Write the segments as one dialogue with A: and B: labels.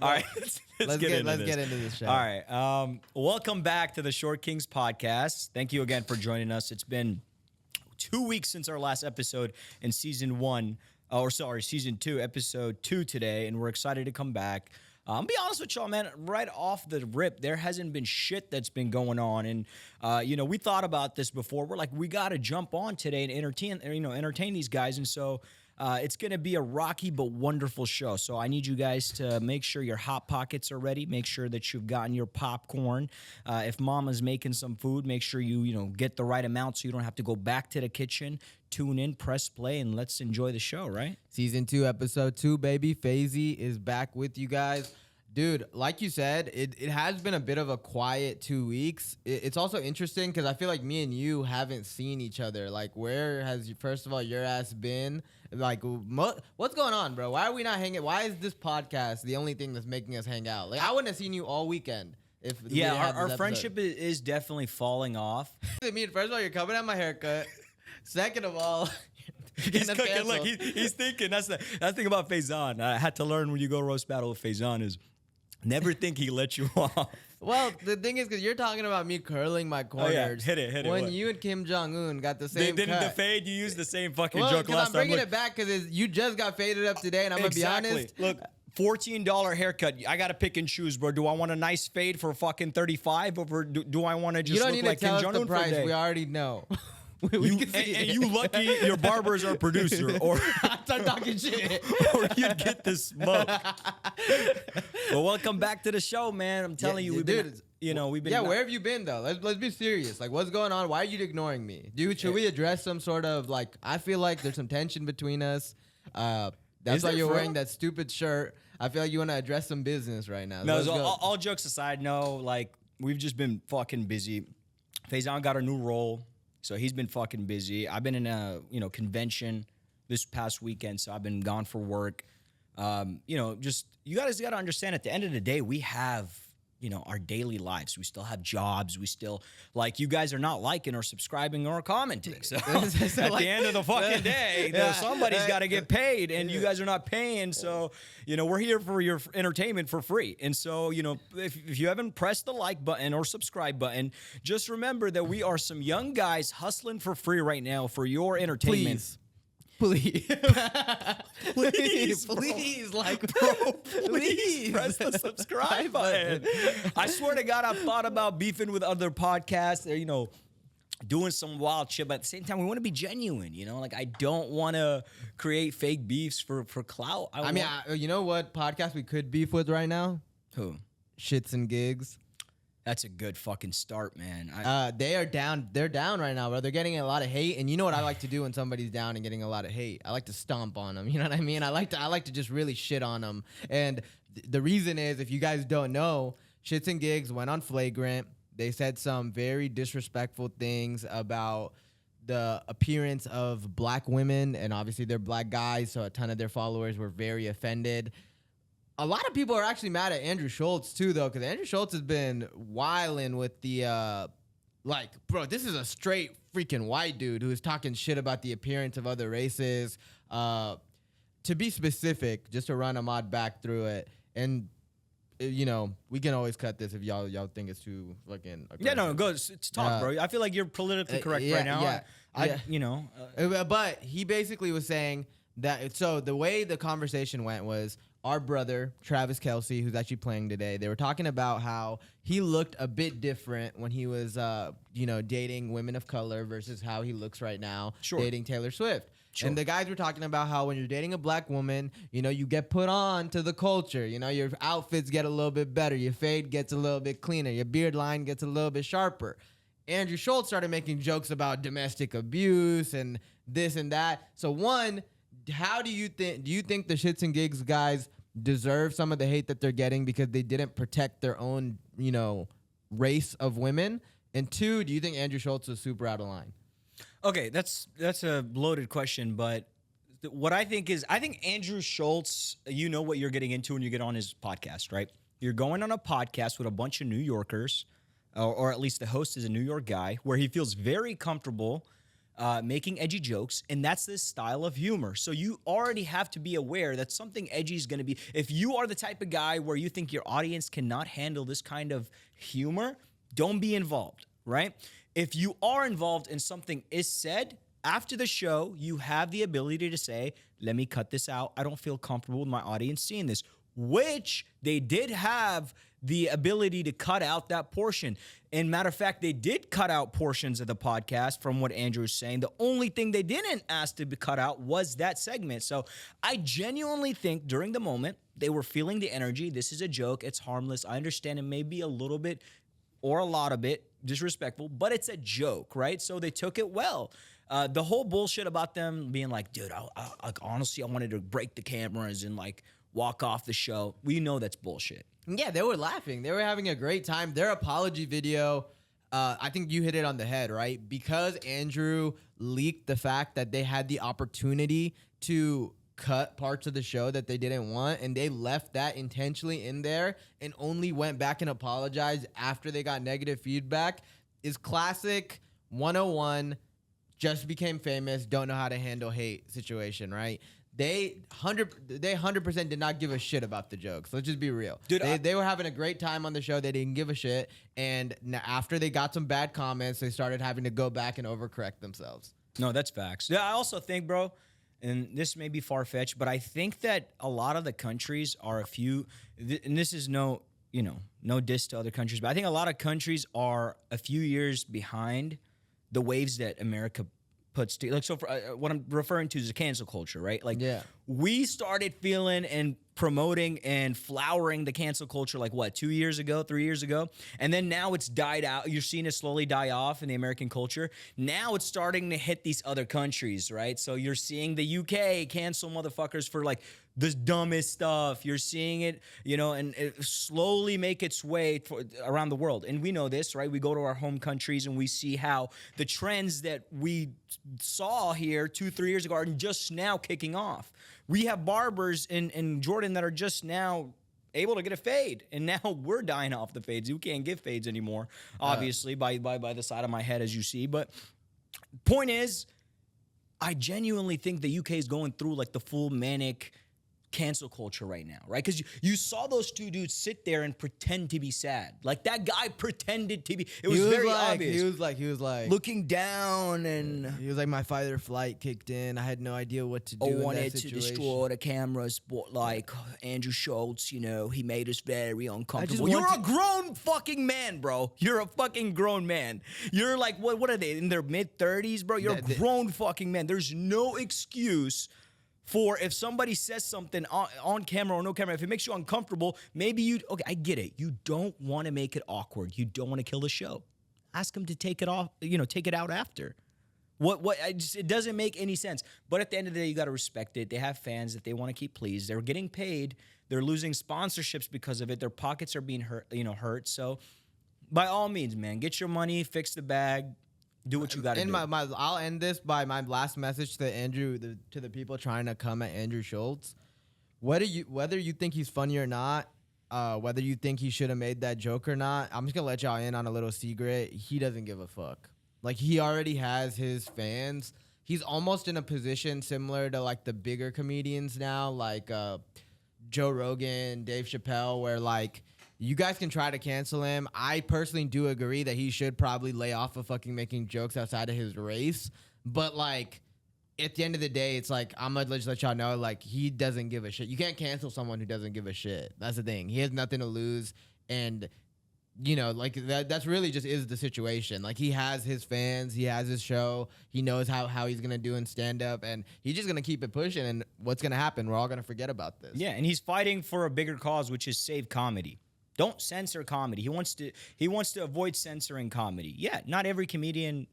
A: All right, let's get
B: into this show.
A: All right, welcome back to the Short Kings podcast. Thank you again for joining us. It's been 2 weeks since our last episode in season 2, episode 2 today, and we're excited to come back. I'll be honest with y'all, man. Right off the rip, there hasn't been shit that's been going on, and we thought about this before. We're like, we got to jump on today and entertain these guys, and so it's gonna be a rocky but wonderful show. So I need you guys to make sure your hot pockets are ready. Make sure that you've gotten your popcorn. If Mama's making some food, make sure you get the right amount so you don't have to go back to the kitchen. Tune in, press play, and let's enjoy the show, right?
B: Season 2, episode 2, baby. FaZe is back with you guys. Dude, like you said, it has been a bit of a quiet 2 weeks. It's also interesting because I feel like me and you haven't seen each other. Like, where has, first of all, your ass been? Like, what's going on, bro? Why are we not hanging? Why is this podcast the only thing that's making us hang out? Like, I wouldn't have seen you all weekend.
A: Our friendship is definitely falling off.
B: I mean, first of all, you're coming at my haircut. Second of all,
A: he's cooking. Look, he's thinking. That's the thing about Faison. I had to learn when you go roast battle with Faison is never think he let you off.
B: Well, the thing is, because you're talking about me curling my corners.
A: Oh, yeah. Hit it.
B: When you and Kim Jong-un got the same
A: Didn't
B: cut.
A: the fade, you used the same fucking joke last time.
B: I'm bringing it back because you just got faded up today, and I'm going to be honest.
A: Look, $14 haircut. I got to pick and choose, bro. Do I want a nice fade for fucking 35 or do I want to just look like Kim Jong-un for a day? You don't need to tell us the price.
B: We already know.
A: You lucky your barber's our producer, or
B: start talking shit,
A: or you'd get the smoke. Well, welcome back to the show, man. I'm telling you, we've been.
B: Yeah, where have you been though? Let's be serious. Like, what's going on? Why are you ignoring me, dude? Should we address some sort of like? I feel like there's some tension between us. That's why you're wearing that stupid shirt. I feel like you want to address some business right now.
A: No, all jokes aside, no. Like, we've just been fucking busy. Faison got a new role. So he's been fucking busy. I've been in a convention this past weekend, so I've been gone for work. Just you guys got to understand. At the end of the day, we have our daily lives. We still have jobs. We still you guys are not liking or subscribing or commenting. So at the end of the fucking day, somebody's got to get paid, and you guys are not paying. So we're here for your entertainment for free. And so if you haven't pressed the like button or subscribe button, just remember that we are some young guys hustling for free right now for your entertainment.
B: Please,
A: please press the subscribe button. I swear to God, I've thought about beefing with other podcasts. Doing some wild shit, but at the same time, we want to be genuine. I don't want to create fake beefs for clout.
B: You know what podcast we could beef with right now?
A: Who?
B: ShxtsNGigs.
A: That's a good fucking start, man.
B: They are down. They're down right now, bro. They're getting a lot of hate, and you know what I like to do when somebody's down and getting a lot of hate? I like to stomp on them. You know what I mean? I like to just really shit on them. And the reason is, if you guys don't know, ShxtsNGigs went on Flagrant. They said some very disrespectful things about the appearance of black women, and obviously they're black guys, so a ton of their followers were very offended. A lot of people are actually mad at Andrew Schultz, too, though, because Andrew Schultz has been wilding with the, bro, this is a straight freaking white dude who is talking shit about the appearance of other races. To be specific, just to run Ahmad back through it, and, we can always cut this if y'all think it's too fucking aggressive.
A: Yeah, no, go. It's talk, bro. I feel like you're politically correct right now.
B: Yeah. But he basically was saying that, so the way the conversation went was, our brother, Travis Kelce, who's actually playing today, they were talking about how he looked a bit different when he was, dating women of color versus how he looks right now dating Taylor Swift. Sure. And the guys were talking about how when you're dating a black woman, you get put on to the culture. Your outfits get a little bit better. Your fade gets a little bit cleaner. Your beard line gets a little bit sharper. Andrew Schultz started making jokes about domestic abuse and this and that. So one, how do you think the ShxtsNGigs guys deserve some of the hate that they're getting because they didn't protect their own, race of women? And two, do you think Andrew Schultz is super out of line?
A: Okay, that's a loaded question, but what I think Andrew Schultz, you know what you're getting into when you get on his podcast, right? You're going on a podcast with a bunch of New Yorkers, or at least the host is a New York guy, where he feels very comfortable making edgy jokes, and that's this style of humor. So you already have to be aware that something edgy is going to be. If you are the type of guy where you think your audience cannot handle this kind of humor, don't be involved, right? If you are involved and something is said, after the show, you have the ability to say, let me cut this out. I don't feel comfortable with my audience seeing this, which they did have the ability to cut out that portion. And matter of fact, they did cut out portions of the podcast from what Andrew is saying. The only thing they didn't ask to be cut out was that segment. So I genuinely think during the moment, they were feeling the energy. This is a joke. It's harmless. I understand it may be a little bit or a lot of it disrespectful, but it's a joke, right? So they took it well. The whole bullshit about them being like, dude, honestly, I wanted to break the cameras and like walk off the show. We know that's bullshit.
B: Yeah, they were laughing. They were having a great time. Their apology video, I think you hit it on the head, right? Because Andrew leaked the fact that they had the opportunity to cut parts of the show that they didn't want, and they left that intentionally in there and only went back and apologized after they got negative feedback, is classic 101, just became famous, don't know how to handle hate situation, right? They 100% did not give a shit about the jokes. Let's just be real. Dude, they were having a great time on the show. They didn't give a shit. And after they got some bad comments, they started having to go back and overcorrect themselves.
A: No, that's facts. Yeah, I also think, bro, and this may be far-fetched, but I think that a lot of the countries are a few, and this is no diss to other countries, but I think a lot of countries are a few years behind the waves that America puts to, like, so for, what I'm referring to is the cancel culture, right? Like, yeah, we started feeling and promoting and flowering the cancel culture like what, 2 years ago, 3 years ago, and then now it's died out. You're seeing it slowly die off in the American culture. Now it's starting to hit these other countries, right? So you're seeing the UK cancel motherfuckers for like the dumbest stuff. You're seeing it, and it slowly make its way around the world. And we know this, right? We go to our home countries and we see how the trends that we saw here 2-3 years ago are just now kicking off. We have barbers in Jordan that are just now able to get a fade, and now we're dying off the fades. You can't get fades anymore, obviously, by the side of my head, as you see. But point is, I genuinely think the UK is going through like the full manic cancel culture right now, right? Because you saw those two dudes sit there and pretend to be sad. Like, that guy pretended to be. It was very obvious.
B: He was like
A: looking down, and
B: he was like, my fight or flight kicked in. I had no idea what to do. I
A: wanted to destroy the cameras, but like Andrew Schultz, he made us very uncomfortable. You're a grown fucking man, bro. You're a fucking grown man. You're like, what are they in their mid-30s, bro? You're a grown fucking man. There's no excuse for if somebody says something on camera or no camera, if it makes you uncomfortable, maybe okay, I get it. You don't want to make it awkward. You don't want to kill the show. Ask them to take it off, take it out after. It doesn't make any sense. But at the end of the day, you got to respect it. They have fans that they want to keep pleased. They're getting paid. They're losing sponsorships because of it. Their pockets are being hurt. So by all means, man, get your money, fix the bag. Do what you got to do.
B: I'll end this by my last message to Andrew, to the people trying to come at Andrew Schultz. Whether you think he's funny or not, whether you think he should have made that joke or not, I'm just gonna let y'all in on a little secret. He doesn't give a fuck. Like, he already has his fans. He's almost in a position similar to like the bigger comedians now, like Joe Rogan, Dave Chappelle, where like, you guys can try to cancel him. I personally do agree that he should probably lay off of fucking making jokes outside of his race. But, like, at the end of the day, it's like, I'm going to just let y'all know, like, he doesn't give a shit. You can't cancel someone who doesn't give a shit. That's the thing. He has nothing to lose. And, like, that's really just is the situation. Like, he has his fans. He has his show. He knows how he's going to do in stand-up. And he's just going to keep it pushing. And what's going to happen? We're all going to forget about this.
A: Yeah, and he's fighting for a bigger cause, which is save comedy. Don't censor comedy. He wants to avoid censoring comedy. Yeah, not every comedian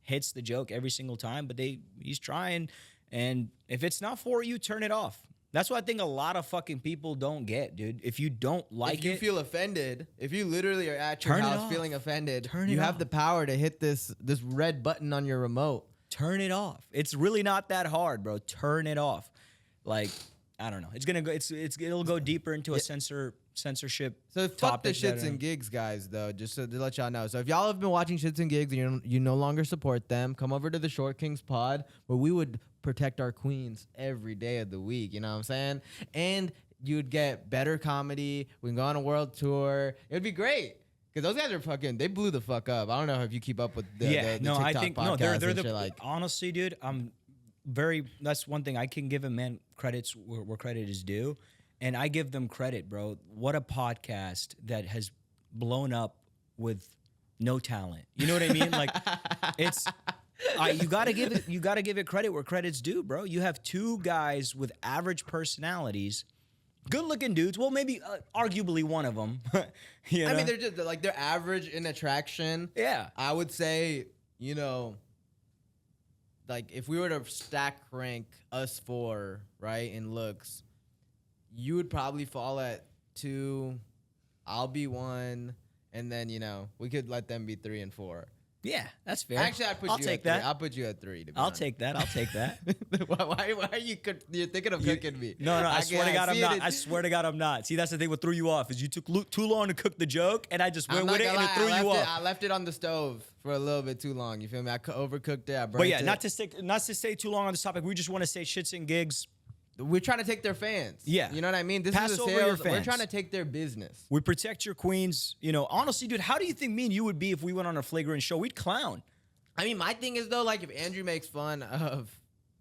A: hits the joke every single time, but he's trying. And if it's not for you, turn it off. That's what I think a lot of fucking people don't get, dude. If you don't like it,
B: if you feel offended, if you literally are at your house feeling offended, you have the power to hit this red button on your remote.
A: Turn it off. It's really not that hard, bro. Turn it off. Like, I don't know. It'll go deeper into a censorship.
B: So fuck the
A: topics that
B: shits
A: are-
B: and gigs guys though, just to let y'all know. So if y'all have been watching shits and gigs and you no longer support them, come over to the Short Kings pod where we would protect our queens every day of the week. You know what I'm saying? And you'd get better comedy. We can go on a world tour. It would be great. Because those guys are fucking, they blew the fuck up. I don't know if you keep up with the TikTok
A: I think no, they're
B: podcasts and
A: the
B: shit, like.
A: honestly, dude. That's one thing I can give them, man. Credits where credit is due, and I give them credit, bro. What a podcast that has blown up with no talent. You know what I mean? Like, it's. You gotta give it credit where credit's due, bro. You have two guys with average personalities. Good-looking dudes. Well, maybe arguably one of them. You know?
B: I mean, they're just like they're average in attraction.
A: Yeah.
B: I would say, you know, like if we were to stack rank us four, right, in looks, you would probably fall at 2. I'll be 1, and then we could let them be 3 and 4.
A: Yeah, that's fair.
B: Actually,
A: I'll take that.
B: I'll put you at 3.
A: I'll take that. I'll take that.
B: Why are you? You're thinking of cooking me?
A: No. I swear to God, I'm not. I swear to God, I'm not. See, that's the thing. What threw you off is you took too long to cook the joke, and I just went with it, and it threw you off.
B: I left it on the stove for a little bit too long. You feel me? I overcooked it. I burnt
A: But yeah,
B: it.
A: not to stay too long on this topic. We just want to say shits and gigs.
B: We're trying to take their fans.
A: Yeah.
B: You know what I mean? This
A: Pass
B: is a
A: over your
B: sales. We're
A: fans.
B: trying to take their business.
A: We protect your queens. Honestly, dude, how do you think me and you would be if we went on a flagrant show? We'd clown.
B: I mean, my thing is though, like if Andrew makes fun of,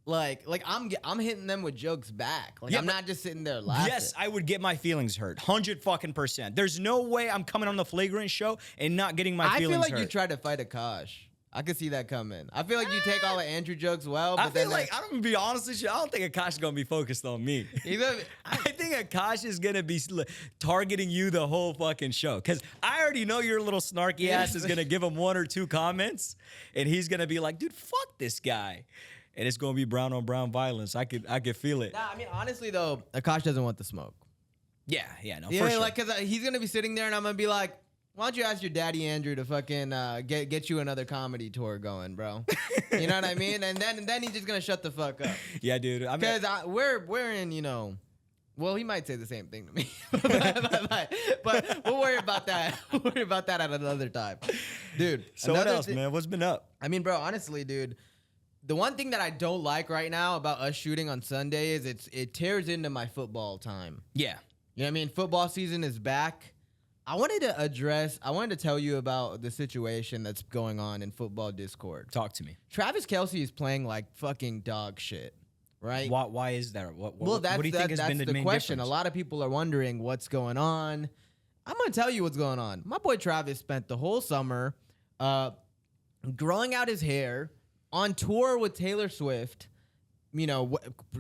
B: like I'm hitting them with jokes back. Like
A: Yeah,
B: I'm
A: but-
B: not just sitting there laughing.
A: Yes, I would get my feelings hurt. 100%. There's no way I'm coming on the flagrant show and not getting my
B: I
A: feelings
B: feel like
A: hurt.
B: you tried to fight Akash. I could see that coming. I feel like you take all the Andrew jokes well,
A: I
B: but
A: feel
B: then
A: like, I'm gonna be honest with you, I don't think Akash is gonna be focused on me. I think Akash is gonna be targeting you the whole fucking show. Cause I already know your little snarky ass is gonna give him 1 or 2 comments, and he's gonna be like, dude, fuck this guy. And it's gonna be brown on brown violence. I could feel it.
B: Nah, I mean, honestly though, Akash doesn't want the smoke.
A: Yeah, no,
B: Yeah,
A: for sure.
B: like, cause he's gonna be sitting there and I'm gonna be like, why don't you ask your daddy Andrew to fucking get you another comedy tour going, bro? You know what I mean? And then he's just gonna shut the fuck up.
A: Yeah, dude. I mean,
B: Because we're in, well, he might say the same thing to me, but we'll worry about that. We'll worry about that at another time, dude.
A: so what
B: another
A: else, man? What's been up?
B: I mean, bro, honestly, dude, the one thing that I don't like right now about us shooting on Sunday is it tears into my football time.
A: Yeah.
B: You know what I mean? Football season is back. I wanted to tell you about the situation that's going on in football Discord.
A: Talk to me.
B: Travis Kelce is playing like fucking dog shit, right?
A: Why is that? What
B: Well,
A: do you think has been the main
B: question.
A: difference?
B: A lot of people are wondering what's going on. I'm going to tell you what's going on. My boy Travis spent the whole summer growing out his hair, on tour with Taylor Swift.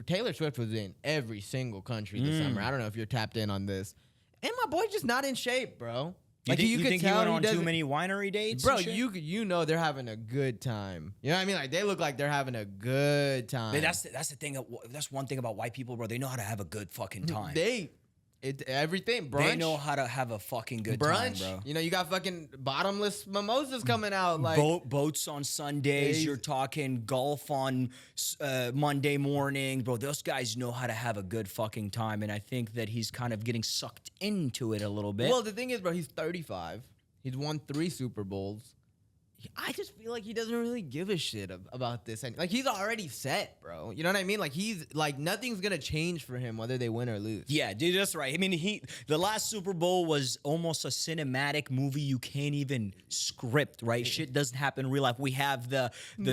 B: Taylor Swift was in every single country this summer. I don't know if you're tapped in on this. And my boy just not in shape, bro.
A: You think
B: could
A: he
B: tell
A: went on too
B: doesn't-
A: many winery dates?
B: Bro,
A: and shit?
B: you know they're having a good time. You know what I mean? Like they look like they're having a good time.
A: Man, that's the thing. That's one thing about white people, bro. They know how to have a good fucking time.
B: Everything brunch.
A: They know how to have a fucking good
B: brunch.
A: time, bro.
B: You got fucking bottomless mimosas coming out. Like
A: Boats on Sundays. You're talking golf on Monday morning, bro. Those guys know how to have a good fucking time, and I think that he's kind of getting sucked into it a little bit.
B: Well, the thing is, bro, he's 35. He's won 3 Super Bowls. I just feel like he doesn't really give a shit about this. Like he's already set, bro. You know what I mean? Like he's like nothing's gonna change for him whether they win or lose.
A: Yeah, dude, that's right. I mean, the last Super Bowl was almost a cinematic movie you can't even script, right? Shit doesn't happen in real life. We have the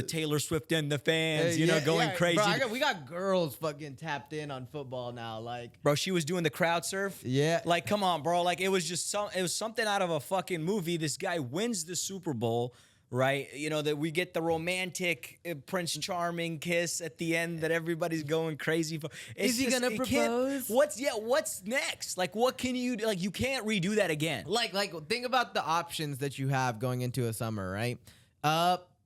A: Taylor Swift and the fans, going crazy.
B: Bro, we got girls fucking tapped in on football now. Like,
A: bro, she was doing the crowd surf.
B: Yeah.
A: Like, come on, bro. Like, it was something out of a fucking movie. This guy wins the Super Bowl. Right, that we get the romantic Prince Charming kiss at the end that everybody's going crazy for.
B: Is he gonna propose?
A: What's next? Like, what can you do? Like, you can't redo that again.
B: Like, think about the options that you have going into a summer, right?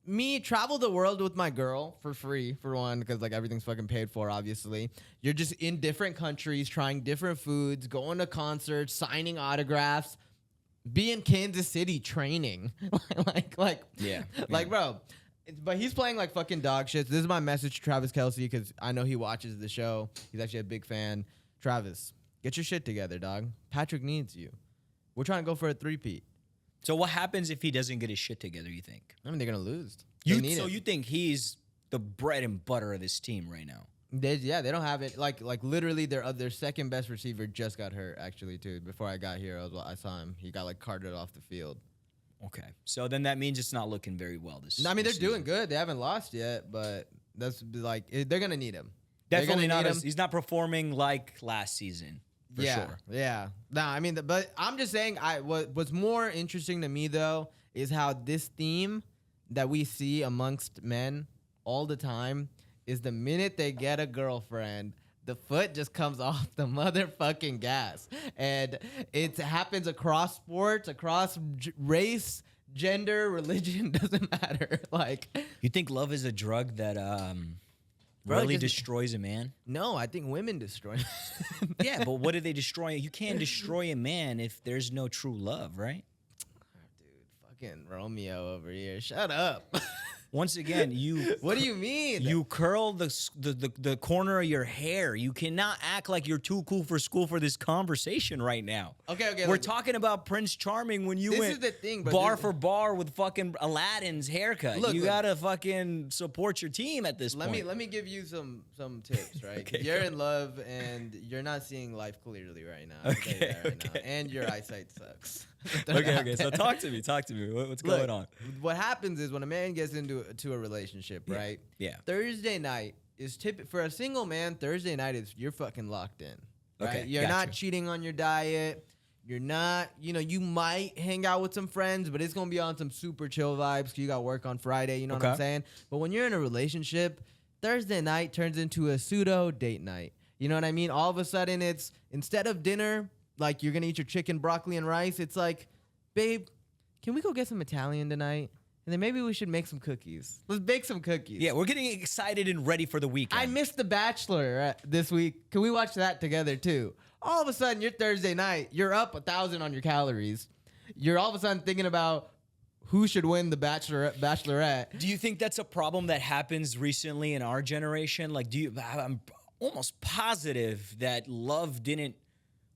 B: Me travel the world with my girl for free, for one, because like everything's fucking paid for, obviously. You're just in different countries, trying different foods, going to concerts, signing autographs. Be in Kansas City training. Bro. But he's playing like fucking dog shit. This is my message to Travis Kelce because I know he watches the show. He's actually a big fan. Travis, Get your shit together, dog. Patrick needs you. We're trying to go for a three-peat.
A: So what happens if he doesn't get his shit together, you think?
B: I mean, they're going to lose. They need him.
A: You think he's the bread and butter of this team right now?
B: They don't have it. Like literally, their second best receiver just got hurt. Actually, too. Before I got here, I saw him. He got like carted off the field.
A: Okay, so then that means it's not looking very well this.
B: I mean, they're
A: season.
B: doing good. They haven't lost yet, but that's like they're gonna need him.
A: Definitely not. He's not performing like last season. For sure.
B: Yeah. No, I mean, but I'm just saying. What's more interesting to me though is how this theme that we see amongst men all the time is the minute they get a girlfriend, the foot just comes off the motherfucking gas. And it happens across sports, across race, gender, religion, doesn't matter. Like,
A: you think love is a drug that really destroys a man?
B: No, I think women destroy.
A: Yeah, but what do they destroy? You can't destroy a man if there's no true love, right?
B: Dude, fucking Romeo over here. Shut up.
A: Once again,
B: What do you mean?
A: You curl the corner of your hair. You cannot act like you're too cool for school for this conversation right now.
B: Okay.
A: We're talking about Prince Charming when you went
B: the thing, bro.
A: bar for bar with fucking Aladdin's haircut.
B: Look,
A: gotta fucking support your team at this point.
B: Let me give you some tips, right?
A: Okay,
B: you're in love and you're not seeing life clearly right now. I'll tell you that right now. And your eyesight sucks.
A: Okay. So talk to me. What's going on?
B: What happens is when a man gets into a relationship, right?
A: Yeah.
B: Thursday night is for a single man. Thursday night is you're fucking locked in. Right?
A: Okay,
B: You're not cheating on your diet. You're not, you might hang out with some friends, but it's going to be on some super chill vibes because you got work on Friday. You know what I'm saying? But when you're in a relationship, Thursday night turns into a pseudo date night. You know what I mean? All of a sudden, it's instead of dinner, like you're going to eat your chicken, broccoli, and rice, it's like, babe, can we go get some Italian tonight? And then maybe we should make some cookies. Let's bake some cookies.
A: Yeah, we're getting excited and ready for the weekend.
B: I missed The Bachelor this week. Can we watch that together too? All of a sudden, your Thursday night, you're up 1,000 on your calories. You're all of a sudden thinking about who should win the Bachelorette.
A: Do you think that's a problem that happens recently in our generation? Like, I'm almost positive that love didn't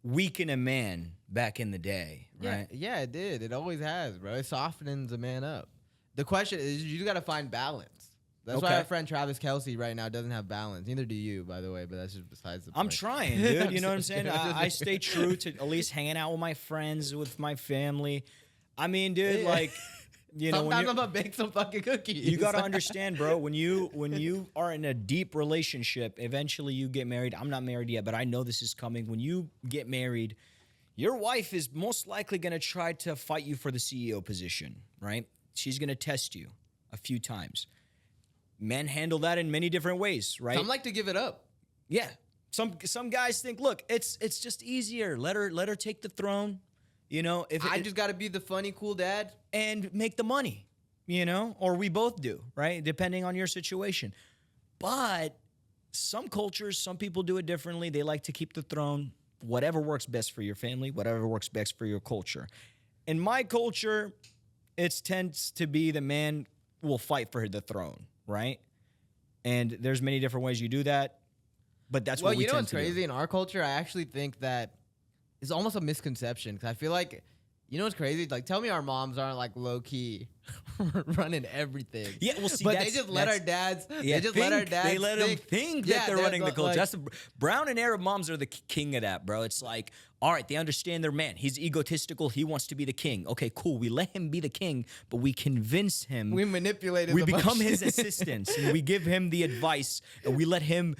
A: weaken a man back in the day, right?
B: Yeah, it did. It always has, bro. It softens a man up. The question is, you got to find balance. That's why our friend Travis Kelce right now doesn't have balance. Neither do you, by the way, but that's just besides the point.
A: I'm trying, dude. You know what I'm saying? I stay true to at least hanging out with my friends, with my family. I mean, dude, like,
B: sometimes I'm gonna bake some fucking cookies.
A: You got to understand, bro, when you are in a deep relationship, eventually you get married. I'm not married yet, but I know this is coming. When you get married, your wife is most likely going to try to fight you for the CEO position, right? She's going to test you a few times. Men handle that in many different ways, right?
B: Some like to give it up.
A: Yeah. Some guys think, look, it's just easier. Let her take the throne. If
B: I just got to be the funny, cool dad
A: and make the money, or we both do, right? Depending on your situation. But some cultures, some people do it differently. They like to keep the throne. Whatever works best for your family, whatever works best for your culture. In my culture, it tends to be the man will fight for the throne, right? And there's many different ways you do that, but that's what we tend to do.
B: Well, what's crazy in our culture? I actually think that it's almost a misconception because I feel like, what's crazy? Like, tell me our moms aren't like low key running everything.
A: Yeah, well, see,
B: but they just let our dads.
A: Yeah, they let them think that they're running the culture. Brown and Arab moms are the king of that, bro. It's like, all right, they understand their man. He's egotistical. He wants to be the king. Okay, cool. We let him be the king, but we convince him.
B: We manipulate him.
A: We become his assistants, and we give him the advice, and we let him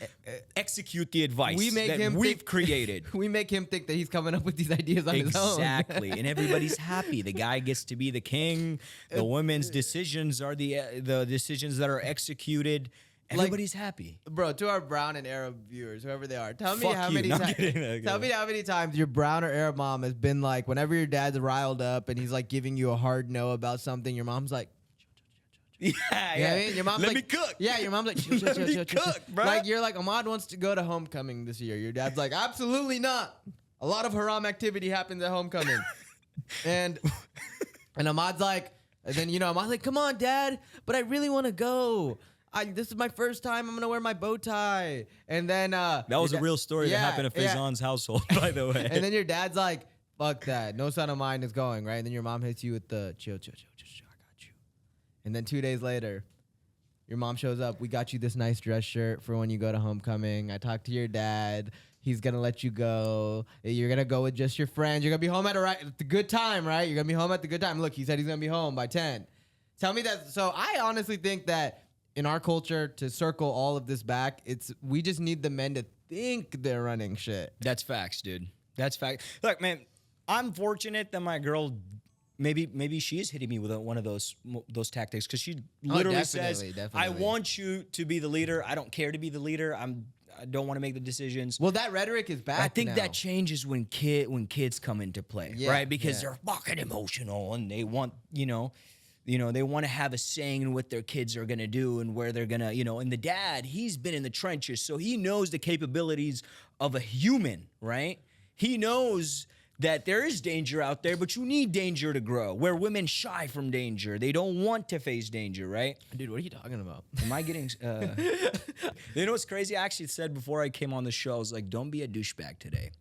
A: execute the advice we've created.
B: We make him think that he's coming up with these ideas on his own.
A: Exactly, and everybody's happy. The guy gets to be the king. The women's decisions are the decisions that are executed. Everybody's happy,
B: bro. To our brown and Arab viewers, whoever they are, tell me
A: Fuck
B: how
A: you.
B: many
A: No,
B: times. Tell me how many times your brown or Arab mom has been like, whenever your dad's riled up and he's like giving you a hard no about something, your mom's like,
A: yeah.
B: I mean? Your mom's
A: Let
B: like,
A: me cook.
B: Yeah, your mom's like,
A: Let me cook, bro.
B: Like you're like, Ahmad wants to go to homecoming this year. Your dad's like, absolutely not. A lot of haram activity happens at homecoming, and Ahmad's like, and then Ahmad's like, come on, Dad, but I really want to go. this is my first time. I'm gonna wear my bow tie. And then
A: That was a real story that happened at Faison's household, by the way.
B: And then your dad's like, fuck that. No son of mine is going, right? And then your mom hits you with the chill, I got you. And then 2 days later, your mom shows up. We got you this nice dress shirt for when you go to homecoming. I talked to your dad. He's going to let you go. You're going to go with just your friends. You're going to be home at the good time, right? You're going to be home at the good time. Look, he said he's going to be home by 10. Tell me that. So I honestly think that in our culture, to circle all of this back, we just need the men to think they're running shit.
A: That's facts, dude. That's fact. Look, man, I'm fortunate that my girl, maybe she is hitting me with one of those tactics, because she literally says, I want you to be the leader. I don't care to be the leader. I don't want to make the decisions.
B: Well, that rhetoric is back.
A: I think
B: now.
A: that changes when kids come into play, right? Because they're fucking emotional and they want, they want to have a saying in what their kids are going to do and where they're going to, and the dad, he's been in the trenches, so he knows the capabilities of a human, right? He knows that there is danger out there, but you need danger to grow. Where women shy from danger. They don't want to face danger, right?
B: Dude, what are you talking about?
A: Am I getting... You know what's crazy? I actually said before I came on the show, I was like, don't be a douchebag today.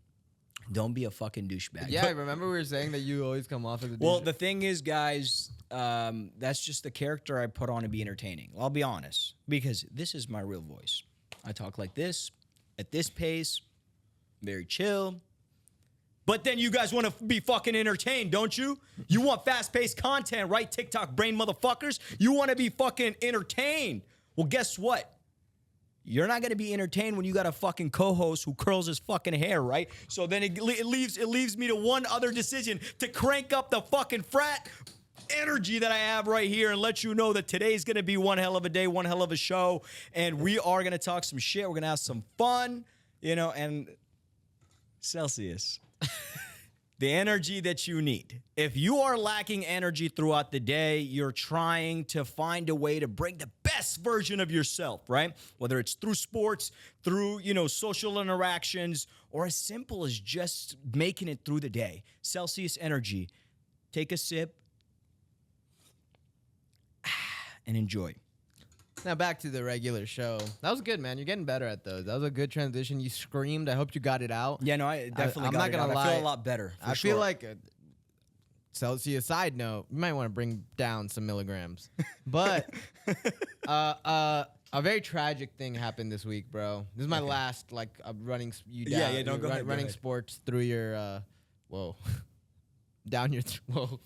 A: Don't be a fucking douchebag.
B: Yeah, I remember we were saying that you always come off as a douchebag.
A: Well, the thing is, guys, that's just the character I put on to be entertaining. I'll be honest, because this is my real voice. I talk like this, at this pace, very chill. But then you guys want to be fucking entertained, don't you? You want fast-paced content, right, TikTok brain motherfuckers? You want to be fucking entertained. Well, guess what? You're not going to be entertained when you got a fucking co-host who curls his fucking hair, right? So then it leaves me to one other decision, to crank up the fucking frat energy that I have right here and let you know that today's going to be one hell of a day, one hell of a show, and we are going to talk some shit. We're going to have some fun, and Celsius. The energy that you need. If you are lacking energy throughout the day, you're trying to find a way to bring the best version of yourself, right? Whether it's through sports, through, social interactions, or as simple as just making it through the day. Celsius Energy. Take a sip and enjoy.
B: Now back to the regular show. That was good, man. You're getting better at those. That was a good transition. You screamed. I hope you got it out.
A: Yeah, no, I definitely got it out. I feel a lot better.
B: I feel like, Celsius, side note, you might want to bring down some milligrams. But a very tragic thing happened this week, bro. This is my last, running you down.
A: Yeah, don't go ahead.
B: Running sports through your, whoa. Down your, whoa.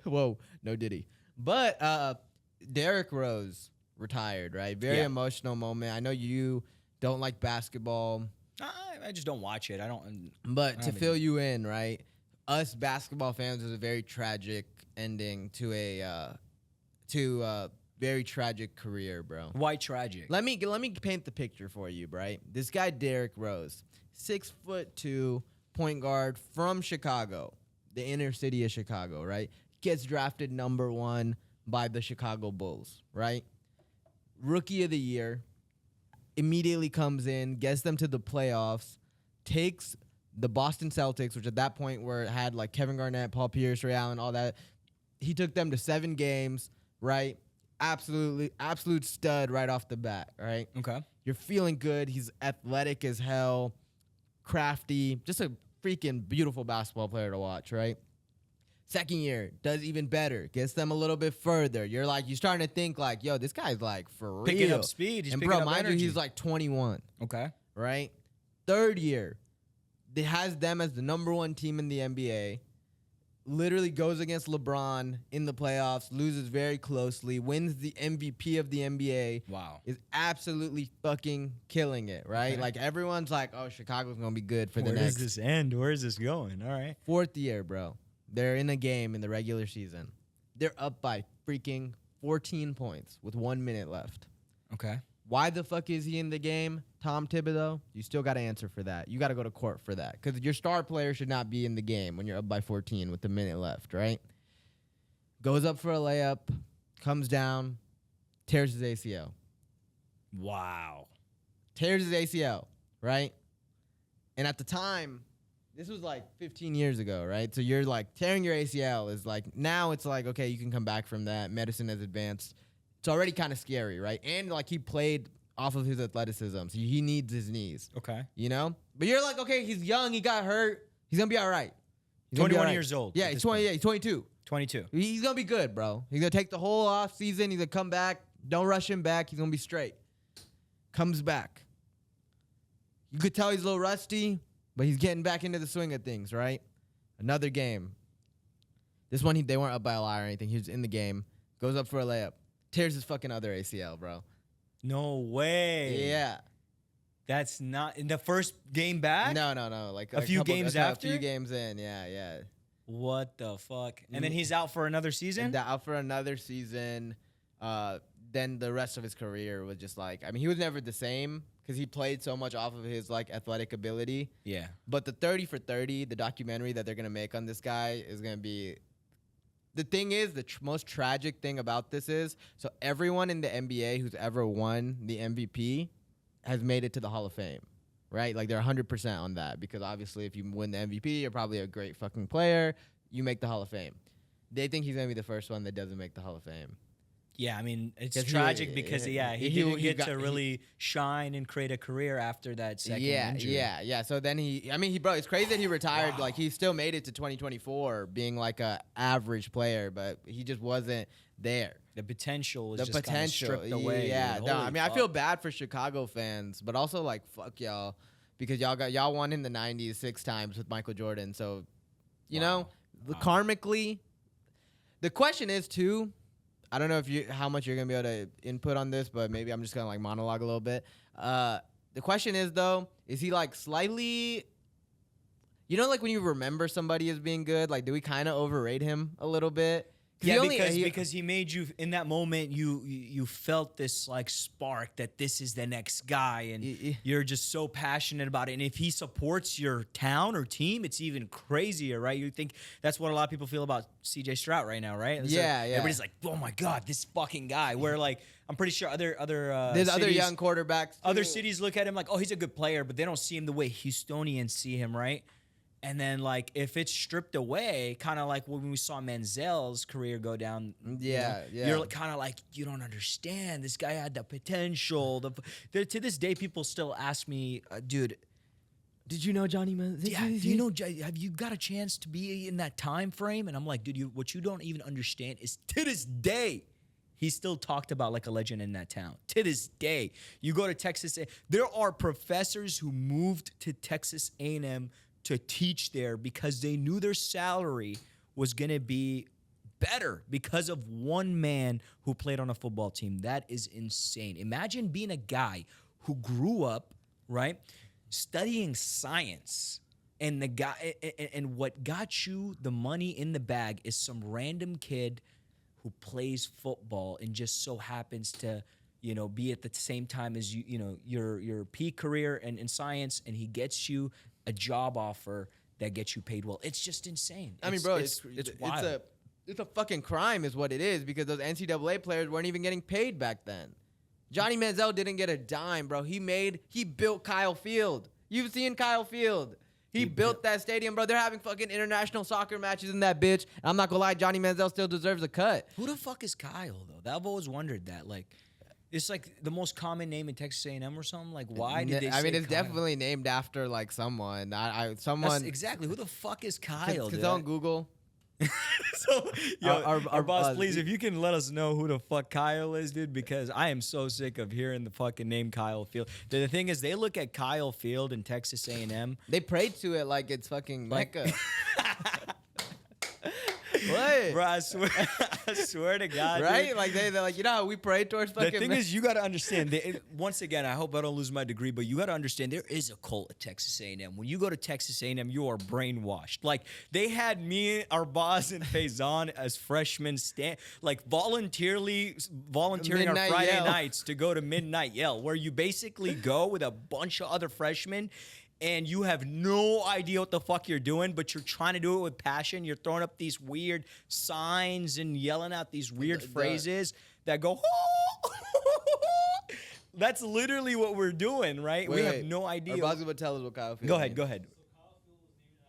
B: Whoa, no diddy. But Derrick Rose retired, right? Very emotional moment. I know you don't like basketball.
A: I just don't watch it. I don't.
B: But to fill you in, right? Us basketball fans, is a very tragic ending to a very tragic career, bro.
A: Why tragic?
B: Let me paint the picture for you, right? This guy Derrick Rose, 6'2" point guard from Chicago, the inner city of Chicago, right? Gets drafted number 1 by the Chicago Bulls, right? Rookie of the year, immediately comes in, gets them to the playoffs, takes the Boston Celtics, which at that point had Kevin Garnett, Paul Pierce, Ray Allen, all that. He took them to 7 games, right? Absolute stud right off the bat, right?
A: Okay.
B: You're feeling good. He's athletic as hell, crafty, just a freaking beautiful basketball player to watch, right? Second year, does even better, gets them a little bit further. You're starting to think yo, this guy's for real.
A: Picking up speed. He's
B: and
A: picking
B: bro,
A: up
B: mind
A: energy.
B: you, he's 21.
A: Okay.
B: Right? Third year, it has them as the number 1 team in the NBA. Literally goes against LeBron in the playoffs, loses very closely, wins the MVP of the NBA.
A: Wow.
B: Is absolutely fucking killing it, right?
A: Okay.
B: Everyone's oh, Chicago's going to be good for the
A: Where
B: next.
A: does this end? Where is this going? All right.
B: Fourth year, bro. They're in a game in the regular season. They're up by freaking 14 points with 1 minute left.
A: Okay.
B: Why the fuck is he in the game, Tom Thibodeau? You still got to answer for that. You got to go to court for that, because your star player should not be in the game when you're up by 14 with a minute left, right? Goes up for a layup, comes down, tears his ACL.
A: Wow.
B: Tears his ACL, right? And at the time, this was like 15 years ago, right? So you're like tearing your ACL is like, now it's like, okay, you can come back from that. Medicine has advanced. It's already kind of scary, right? And like he played off of his athleticism, so he needs his knees.
A: Okay.
B: You know? But you're like, okay, he's young, he got hurt. He's going to be all right.
A: 21 years old.
B: Yeah, he's 20. Yeah, he's 22.
A: 22.
B: He's going to be good, bro. He's going to take the whole off season. He's going to come back. Don't rush him back. He's going to be straight. Comes back. You could tell he's a little rusty, but he's getting back into the swing of things, right? Another game. This one, they weren't up by a lot or anything. He was in the game. Goes up for a layup. Tears his fucking other ACL, bro.
A: No way.
B: Yeah.
A: That's not in the first game back?
B: No. Like
A: a few games after?
B: A few games in, yeah.
A: What the fuck? And then he's out for another season?
B: Out for another season. Then the rest of his career was just like, I mean, he was never the same because he played so much off of his like athletic ability.
A: Yeah.
B: But the 30 for 30, the documentary that they're gonna make on this guy is gonna be. The thing is, the most tragic thing about this is, so everyone in the NBA who's ever won the MVP has made it to the Hall of Fame, right? Like they're 100% on that because obviously if you win the MVP, you're probably a great fucking player. You make the Hall of Fame. They think he's gonna be the first one that doesn't make the Hall of Fame.
A: Yeah, I mean, it's tragic because he didn't get to really shine and create a career after that second injury.
B: Yeah. So then bro, it's crazy that he retired. Wow. Like he still made it to 2024 being like a average player, but he just wasn't there.
A: The potential was just kind of stripped away.
B: Yeah. No, I mean, I feel bad for Chicago fans, but also like fuck y'all because y'all won in the 90s 6 times with Michael Jordan. So, you know, karmically, the question is too. I don't know how much you're gonna be able to input on this, but maybe I'm just gonna like monologue a little bit. The question is though, is he like slightly, you know, like when you remember somebody as being good, like do we kind of overrate him a little bit?
A: Yeah, because he made you in that moment. You felt this like spark that this is the next guy, and you're just so passionate about it. And if he supports your town or team, it's even crazier, right? You think that's what a lot of people feel about C.J. Stroud right now, right?
B: Yeah.
A: Everybody's like, oh my god, this fucking guy. Where like I'm pretty sure there's
B: cities, other young quarterbacks.
A: Other cities look at him like, oh, he's a good player, but they don't see him the way Houstonians see him, right? And then, like, if it's stripped away, kind of like when we saw Manziel's career go down, you're kind of like, you don't understand. This guy had the potential. To this day, people still ask me, dude, did you know Johnny Manziel? Yeah, do you know? Have you got a chance to be in that time frame? And I'm like, dude, what you don't even understand is to this day, he's still talked about like a legend in that town. To this day, you go to Texas, there are professors who moved to Texas A&M to teach there because they knew their salary was going to be better because of one man who played on a football team. That is insane. Imagine being a guy who grew up, right, studying science, and the guy and what got you the money in the bag is some random kid who plays football and just so happens to, you know, be at the same time as you know, your peak career in science, and he gets you a job offer that gets you paid well. It's just insane.
B: I mean, bro,
A: it's wild.
B: It's a fucking crime is what it is because those NCAA players weren't even getting paid back then. Johnny Manziel didn't get a dime, bro. He built Kyle Field. You've seen Kyle Field. He built that stadium, bro. They're having fucking international soccer matches in that bitch. And I'm not gonna lie, Johnny Manziel still deserves a cut.
A: Who the fuck is Kyle, though? I've always wondered that. Like, it's like the most common name in Texas A&M or something. Like, why did they say
B: I mean, it's
A: Kyle?
B: definitely named after like someone.
A: That's exactly. Who the fuck is Kyle?
B: Because on Google.
A: So, our boss, please, if you can let us know who the fuck Kyle is, dude, because I am so sick of hearing the fucking name Kyle Field. The thing is, they look at Kyle Field in Texas A&M.
B: They pray to it like it's fucking Mecca. What?
A: Bro, I swear to God,
B: right?
A: Dude.
B: Like they're like, you know how we pray towards fucking.
A: The thing is, you got to understand. Once again, I hope I don't lose my degree, but you got to understand there is a cult at Texas A&M. When you go to Texas A&M, you are brainwashed. Like they had me, our boss, and Faison as freshmen, volunteering on Friday nights to go to Midnight Yell, where you basically go with a bunch of other freshmen. And you have no idea what the fuck you're doing, but you're trying to do it with passion. You're throwing up these weird signs and yelling out these weird phrases that go, That's literally what we're doing, right? We have no idea.
B: Our boss would tell us what Kyle Field
A: Go ahead.
C: So Kyle Field was named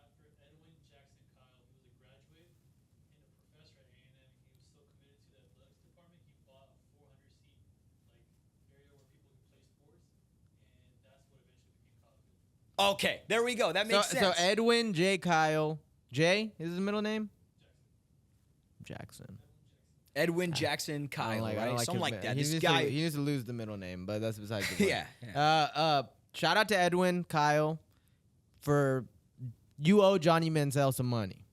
A: Okay, there we go. That makes sense.
B: So Edwin, J. Kyle. J is his middle name? Jackson.
A: Edwin Jackson Kyle, right? Something like that.
B: He
A: This
B: needs
A: guy.
B: he needs to lose the middle name, but that's besides the point.
A: Yeah.
B: Shout out to Edwin, Kyle, for you owe Johnny Manziel some money.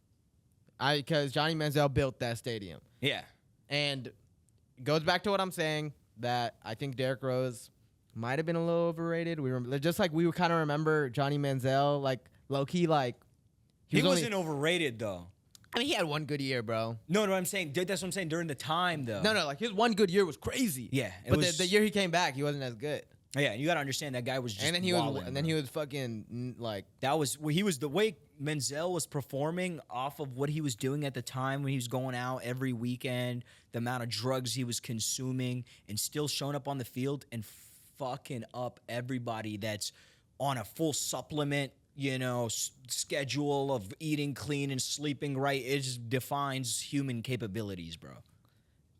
B: Because Johnny Manziel built that stadium.
A: Yeah.
B: And it goes back to what I'm saying, that I think Derrick Rose might have been a little overrated. Just like we kind of remember Johnny Manziel, like low-key, like
A: he wasn't overrated though.
B: I mean, he had one good year, bro.
A: No, I'm saying that's what I'm saying during the time though.
B: No, like his one good year was crazy.
A: Yeah,
B: but the year he came back, he wasn't as good.
A: Yeah, you gotta understand that guy was just.
B: And then he
A: walling,
B: was fucking like.
A: He was the way Menzel was performing off of what he was doing at the time when he was going out every weekend, the amount of drugs he was consuming, and still showing up on the field and fucking up everybody that's on a full supplement, schedule of eating clean and sleeping right. It just defines human capabilities, bro.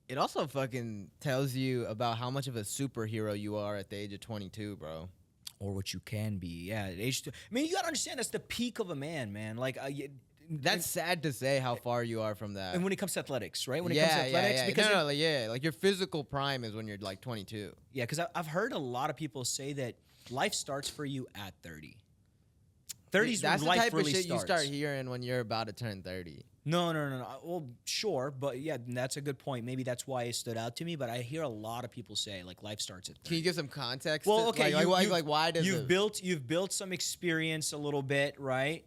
B: It also fucking tells you about how much of a superhero you are at the age of 22, bro.
A: Or what you can be. Yeah, at age I mean, you gotta understand that's the peak of a man. Like,
B: that's sad to say how far you are from that.
A: And when it comes to athletics, right? When it comes to athletics,
B: because like your physical prime is when you're like 22.
A: Yeah, because I've heard a lot of people say that life starts for you at 30. 30's
B: That's
A: when
B: the
A: life
B: type
A: really
B: of shit
A: starts.
B: you start hearing when you're about to turn 30.
A: No. Well, sure, but yeah, that's a good point. Maybe that's why it stood out to me. But I hear a lot of people say like life starts at 30.
B: Can you give some context?
A: Well, okay,
B: why does
A: you've built some experience a little bit, right?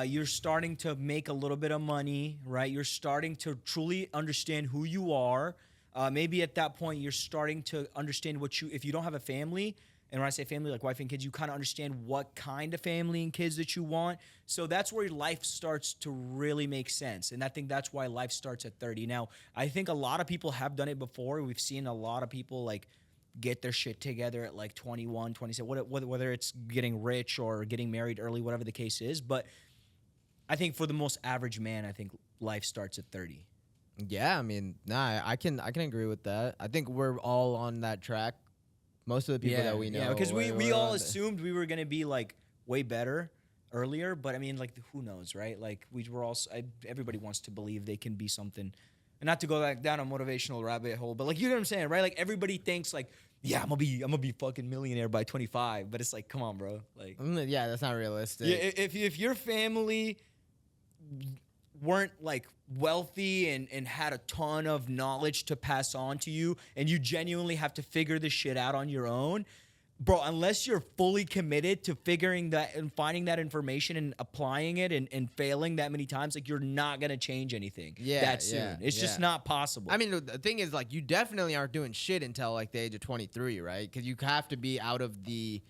A: You're starting to make a little bit of money, right? You're starting to truly understand who you are. Maybe at that point, you're starting to understand if you don't have a family. And when I say family, like wife and kids, you kind of understand what kind of family and kids that you want. So that's where life starts to really make sense. And I think that's why life starts at 30. Now, I think a lot of people have done it before. We've seen a lot of people like get their shit together at like 21, 27, whether it's getting rich or getting married early, whatever the case is. But I think for the most average man, I think life starts at 30.
B: Yeah, I mean, I can agree with that. I think we're all on that track. Most of the people that we know.
A: Yeah, because we all assumed we were going to be like way better earlier, but I mean, like, who knows, right? Like, everybody wants to believe they can be something. And not to go like down a motivational rabbit hole, but like, you know what I'm saying, right? Like, everybody thinks like, yeah, I'm gonna be fucking millionaire by 25, but it's like, come on, bro. Like,
B: yeah, that's not realistic.
A: Yeah, if your family weren't like wealthy and had a ton of knowledge to pass on to you, and you genuinely have to figure this shit out on your own, bro, unless you're fully committed to figuring that and finding that information and applying it and failing that many times, like, you're not gonna change anything that soon. It's just not possible.
B: I mean, the thing is, like, you definitely aren't doing shit until like the age of 23, right? Because you have to be out of the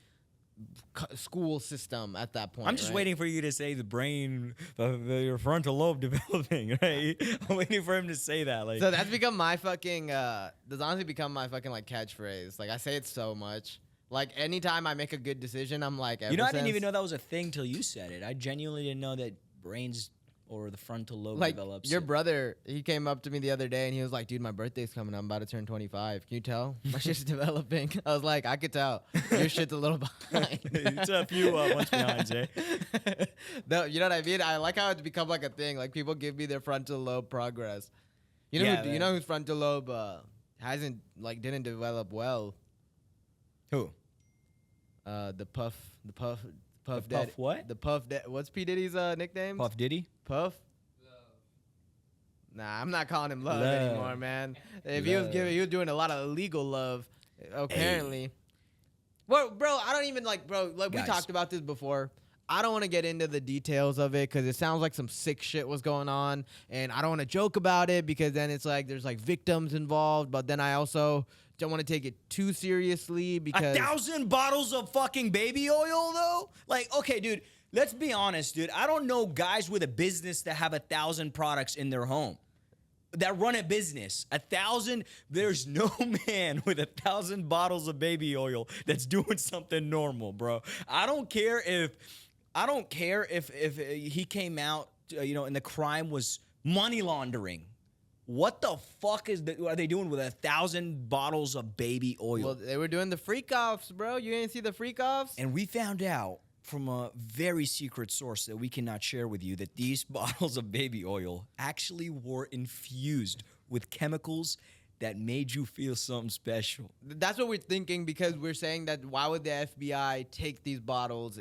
B: school system at that point.
A: I'm just waiting for you to say the brain, your frontal lobe developing, right? I'm waiting for him to say that. Like,
B: so that's become my fucking. That's honestly become my fucking like catchphrase. Like, I say it so much. Like, anytime I make a good decision, I'm like,
A: I didn't even know that was a thing till you said it. I genuinely didn't know that brains or the frontal lobe develops.
B: Your brother, he came up to me the other day and he was like, dude, my birthday's coming. I'm about to turn 25. Can you tell? My shit's developing. I was like, I could tell. Your shit's a little behind.
A: It's a few months behind, Jay.
B: No, you know what I mean? I like how it's become like a thing. Like, people give me their frontal lobe progress. You know whose frontal lobe didn't develop well?
A: Who?
B: The Puff
A: Puff what?
B: The Puff what's P. Diddy's nickname?
A: Puff Diddy?
B: Puff? Nah, I'm not calling him love anymore, man. If he was doing a lot of illegal love, apparently. Hey. Well, bro, I don't even like we talked about this before. I don't want to get into the details of it because it sounds like some sick shit was going on, and I don't want to joke about it because then it's like there's like victims involved, but then I also don't want to take it too seriously because
A: 1,000 bottles of fucking baby oil though? Like, okay, dude, let's be honest, dude. I don't know guys with a business that have 1,000 products in their home that run a business. 1,000, there's no man with 1,000 bottles of baby oil that's doing something normal, bro. I don't care if he came out, and the crime was money laundering. What the fuck are they doing with 1,000 bottles of baby oil?
B: Well, they were doing the freak offs, bro. You didn't see the freak offs?
A: And we found out from a very secret source that we cannot share with you that these bottles of baby oil actually were infused with chemicals that made you feel something special.
B: That's what we're thinking because we're saying that why would the FBI take these bottles?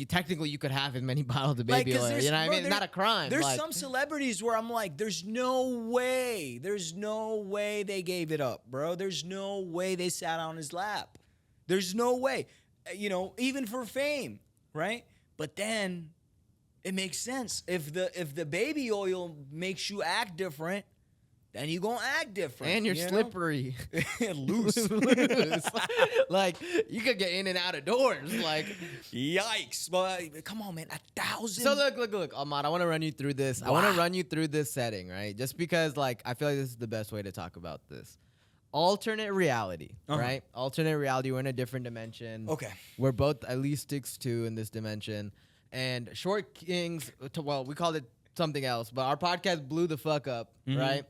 B: Technically, you could have as many bottles of baby
A: 'cause
B: oil. You know what I mean? It's not a crime.
A: There's some celebrities where I'm like, there's no way they gave it up, bro. There's no way they sat on his lap. There's no way, even for fame, right? But then it makes sense. If the baby oil makes you act different, then you gonna act different.
B: And you're slippery.
A: Loose.
B: Like, you could get in and out of doors. Like,
A: yikes. But come on, man. 1,000.
B: So look, Ahmad, I want to run you through this.
A: Wow.
B: I want to run you through this setting, right? Just because, like, I feel like this is the best way to talk about this. Alternate reality, right? Alternate reality. We're in a different dimension.
A: Okay.
B: We're both at least 6'2" in this dimension. And Short Kings, we called it something else, but our podcast blew the fuck up, right?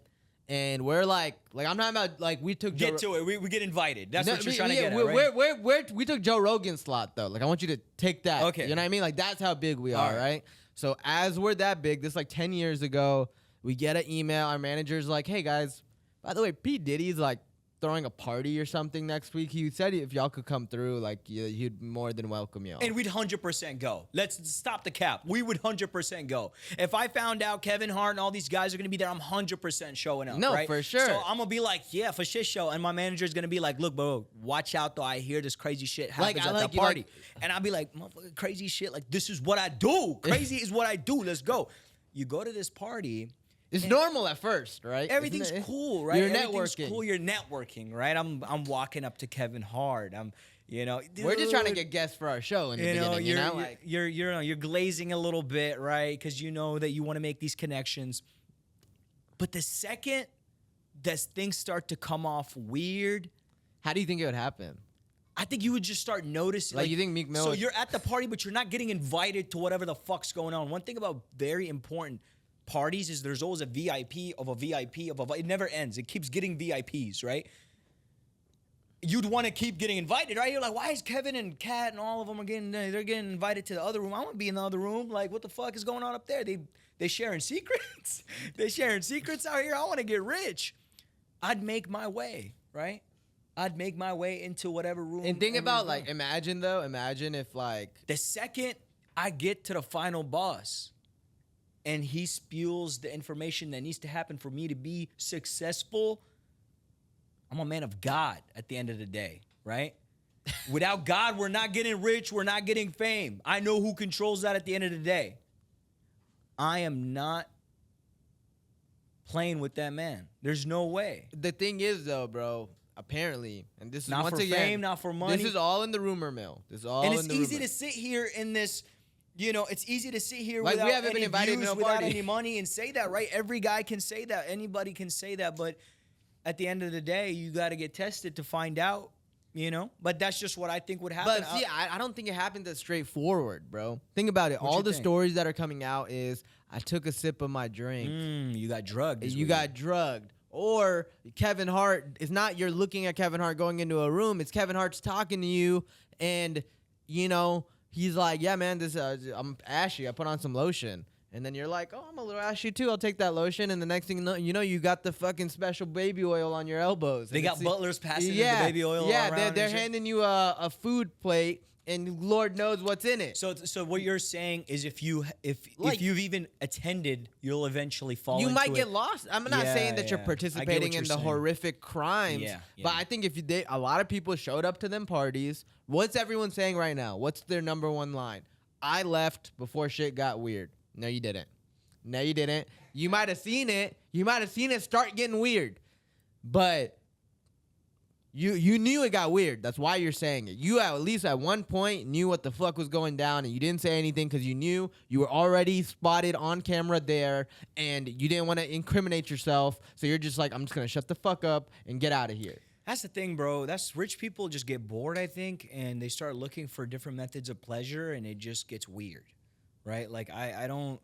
B: And we're like I'm talking about like we took
A: Get to it. We get invited. That's what you're trying to get at, right?
B: We took Joe Rogan's slot though. Like I want you to take that.
A: Okay.
B: You know what I mean? Like that's how big we are, right? So as we're that big, this like 10 years ago, we get an email. Our manager's like, "Hey guys, by the way, P Diddy's like throwing a party or something next week. He said if y'all could come through, like he'd more than welcome y'all."
A: And we'd 100% go. Let's stop the cap. We would 100% go. If I found out Kevin Hart and all these guys are going to be there, I'm 100% showing up.
B: No,
A: right?
B: for sure.
A: So I'm going to be like, yeah, for shit show. And my manager's going to be like, look, bro, watch out though. I hear this crazy shit happens at the party. And I'll be like, motherfucker, crazy shit. Like, this is what I do. Crazy is what I do. Let's go. You go to this party.
B: It's normal at first, right?
A: Everything's cool, right?
B: You're
A: Everything's
B: networking.
A: cool. You're networking, right? I'm walking up to Kevin Hart.
B: We're just trying to get guests for our show in the beginning.
A: You're glazing a little bit, right? Because you know that you want to make these connections. But the second that things start to come off weird,
B: how do you think it would happen?
A: I think you would just start noticing.
B: Like you think Meek Mill?
A: So you're at the party, but you're not getting invited to whatever the fuck's going on. One thing about very important parties is there's always a VIP of a VIP of a. It never ends. It keeps getting VIPs, right? You'd want to keep getting invited, right? You're like, why is Kevin and Kat and all of them they're getting invited to the other room? I want to be in the other room. Like, what the fuck is going on up there? They sharing secrets. They sharing secrets out here. I want to get rich. I'd make my way, right? I'd make my way into whatever room.
B: And think about like, imagine if like
A: the second I get to the final boss and he spews the information that needs to happen for me to be successful, I'm a man of God at the end of the day, right? Without God, we're not getting rich. We're not getting fame. I know who controls that at the end of the day. I am not playing with that man. There's no way.
B: The thing is, though, bro, apparently, and this is
A: not
B: once
A: for
B: again,
A: fame, not for money.
B: This is all in the rumor mill. This is all in the rumor.
A: And it's easy to sit here in this. It's easy to sit here
B: like
A: without
B: we haven't
A: any
B: been invited
A: views,
B: to a
A: without
B: party.
A: any money and say that, right? Every guy can say that. Anybody can say that. But at the end of the day, you got to get tested to find out, But that's just what I think would happen.
B: But see, I don't think it happened that straightforward, bro. Think about it. All the stories that are coming out is I took a sip of my drink.
A: You got drugged.
B: You got drugged. Or Kevin Hart, it's not you're looking at Kevin Hart going into a room. It's Kevin Hart's talking to you and, he's like, yeah, man, I'm ashy. I put on some lotion. And then you're like, oh, I'm a little ashy too. I'll take that lotion. And the next thing you know, you got the fucking special baby oil on your elbows.
A: They got butlers passing the baby oil around.
B: Yeah, they're handing you a food plate. And Lord knows what's in it.
A: So what you're saying is if you've even attended, you'll eventually fall into it.
B: You might get lost. I'm not saying that you're participating in the horrific crimes.
A: Yeah.
B: But I think if a lot of people showed up to them parties, what's everyone saying right now? What's their number one line? I left before shit got weird. No, you didn't. No, you didn't. You might have seen it. You might have seen it start getting weird. But You knew it got weird. That's why you're saying it. You at least at one point knew what the fuck was going down, and you didn't say anything because you knew you were already spotted on camera there, and you didn't want to incriminate yourself. So you're just like, I'm just gonna shut the fuck up and get out of here.
A: That's the thing, bro. That's rich people just get bored, I think, and they start looking for different methods of pleasure, and it just gets weird, right? Like I don't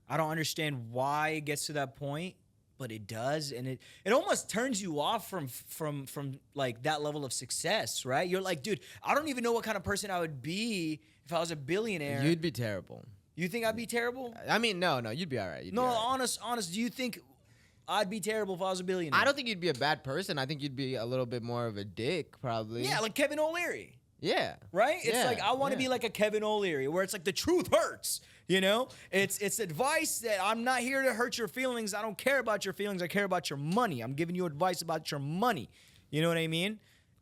A: understand why it gets to that point, but it does, and it almost turns you off from like that level of success, right? You're like, dude, I don't even know what kind of person I would be if I was a billionaire.
B: You'd be terrible.
A: You think I'd be terrible?
B: I mean, no, you'd be all right.
A: No, honest. Do you think I'd be terrible if I was a billionaire?
B: I don't think you'd be a bad person. I think you'd be a little bit more of a dick, probably.
A: Yeah, like Kevin O'Leary.
B: Yeah.
A: Right? It's
B: Yeah,
A: like I want to be like a Kevin O'Leary where it's like the truth hurts, you know? It's advice that I'm not here to hurt your feelings. I don't care about your feelings. I care about your money. I'm giving you advice about your money. You know what I mean?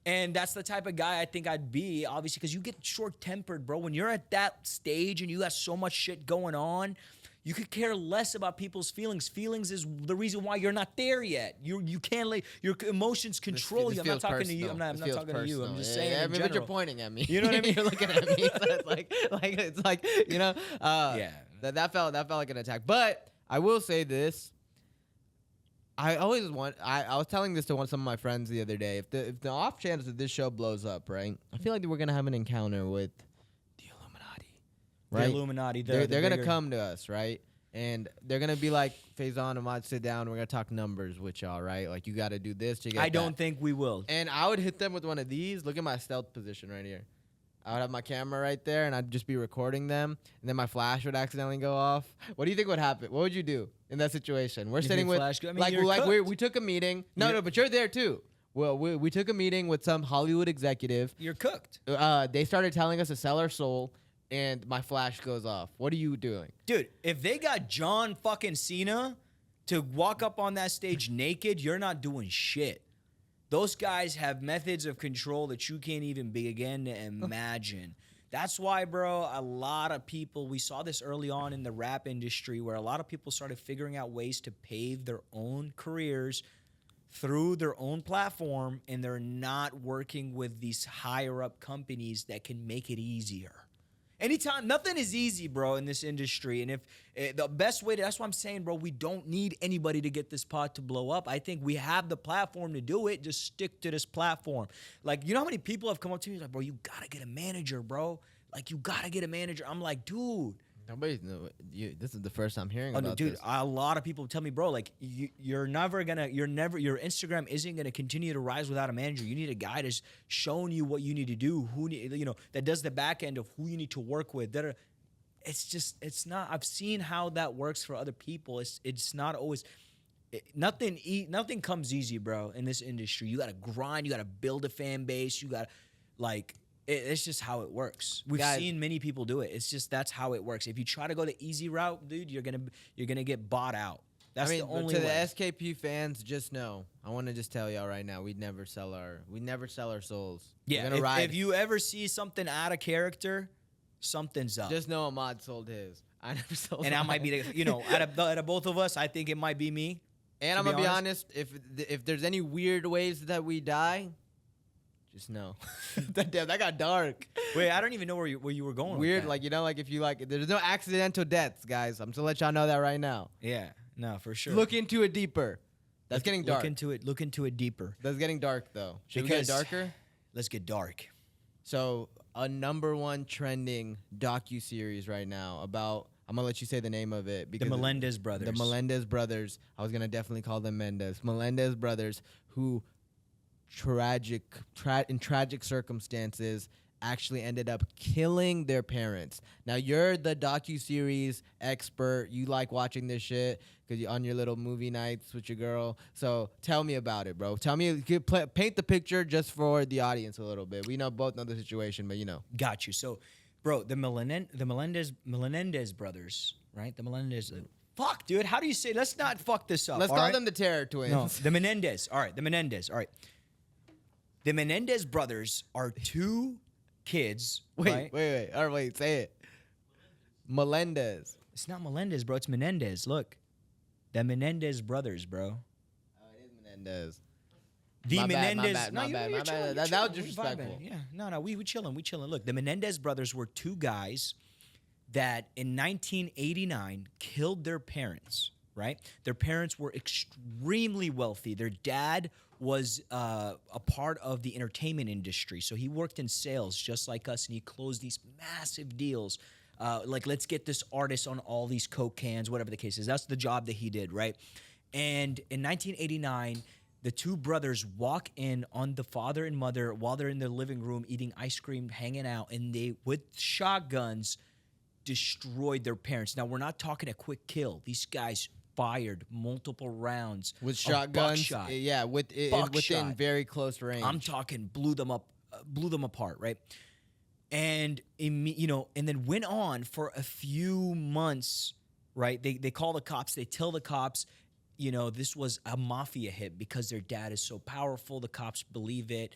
A: And that's the type of guy I think I'd be, obviously, because you get short-tempered, bro. When you're at that stage and you got so much shit going on, you could care less about people's feelings. Feelings is the reason why you're not there yet. You can't let your emotions control you. I'm not talking to you. I'm not talking to you. I'm just saying.
B: Yeah,
A: in
B: but
A: general.
B: you're pointing at me.
A: You know what I mean?
B: You're looking at me. So it's like you know.
A: Yeah.
B: That felt like an attack. But I will say this. I always want. I was telling this to some of my friends the other day. If the off chance that this show blows up, right? I feel like we're gonna have an encounter with the Illuminati. Right?
A: The Illuminati.
B: They're gonna come to us, right? And they're gonna be like, Faison, Ahmad, sit down. We're gonna talk numbers with y'all, right? Like you got to do this. To get
A: I don't think we will.
B: And I would hit them with one of these. Look at my stealth position right here. I would have my camera right there, and I'd just be recording them. And then my flash would accidentally go off. What do you think would happen? What would you do in that situation? We're sitting with we took a meeting. No, but you're there too. Well, we took a meeting with some Hollywood executive.
A: You're cooked.
B: They started telling us to sell our soul, and my flash goes off. What are you doing?
A: Dude, if they got John fucking Cena to walk up on that stage naked, you're not doing shit. Those guys have methods of control that you can't even begin to imagine. That's why, bro, a lot of people, we saw this early on in the rap industry where a lot of people started figuring out ways to pave their own careers through their own platform, and they're not working with these higher up companies that can make it easier. Anytime, nothing is easy, bro, in this industry. And if the best way that's why I'm saying, bro, we don't need anybody to get this pod to blow up. I think we have the platform to do it. Just stick to this platform. Like, you know how many people have come up to me like, bro, you got to get a manager, bro. Like, you got to get a manager. I'm like, dude.
B: Nobody's this is the first time hearing about
A: dude,
B: this.
A: A lot of people tell me, bro, like your Instagram isn't gonna continue to rise without a manager. You need a guy that's showing you what you need to do, that does the back end of who you need to work with. It's not. I've seen how that works for other people. It's not always. Nothing comes easy, bro. In this industry, you gotta grind. You gotta build a fan base. You gotta It's just how it works. We've seen many people do it. It's just that's how it works. If you try to go the easy route, dude, you're gonna get bought out. That's the only way.
B: To the SKP fans, just know, I want to just tell y'all right now, we'd never sell our souls.
A: Yeah, if you ever see something out of character, something's up.
B: Just know Ahmad sold his. I never sold mine.
A: And I might be out of both of us, I think it might be me.
B: And I'm gonna be honest, if there's any weird ways that we die, just know. Damn, that got dark.
A: Wait, I don't even know where you were going.
B: Weird,
A: with that.
B: if you there's no accidental deaths, guys. I'm just gonna let y'all know that right now.
A: Yeah, no, for sure.
B: Look into it deeper. That's getting dark.
A: Look into it deeper.
B: That's getting dark though. Should we get darker?
A: Let's get dark.
B: So a #1 trending docu-series right now about. I'm gonna let you say the name of it because
A: the Menendez Brothers.
B: The Menendez Brothers. I was gonna definitely call them Menendez. Menendez Brothers, who in tragic circumstances actually ended up killing their parents. Now you're the docu-series expert. You like watching this shit because you're on your little movie nights with your girl. So tell me about it, bro. Tell me, paint the picture just for the audience a little bit. We both know the situation, but
A: Got you. So, bro, the Menendez brothers, right? The Menendez. Fuck, dude. How do you say? Let's not fuck this up.
B: Let's call them the Terror Twins.
A: No, the Menendez. All right, the Menendez. All right. The Menendez brothers are two kids.
B: Wait. All right, wait. Say it. Melendez.
A: It's not Melendez, bro. It's Menendez. Look. The Menendez brothers, bro.
B: Oh, it is Menendez.
A: The
B: My
A: Menendez.
B: bad. That was disrespectful.
A: Yeah. No. We chilling. Look, the Menendez brothers were two guys that in 1989 killed their parents, right? Their parents were extremely wealthy. Their dad was a part of the entertainment industry. So he worked in sales just like us, and he closed these massive deals. Let's get this artist on all these Coke cans, whatever the case is. That's the job that he did, right? And in 1989, the two brothers walk in on the father and mother while they're in their living room eating ice cream, hanging out, and they, with shotguns, destroyed their parents. Now, we're not talking a quick kill. These guys fired multiple rounds
B: with
A: of
B: shotguns.
A: buckshot.
B: Yeah, within
A: Buckshot.
B: very close range.
A: I'm talking blew them apart, right? And and then went on for a few months, right? They call the cops. They tell the cops, this was a mafia hit because their dad is so powerful. The cops believe it.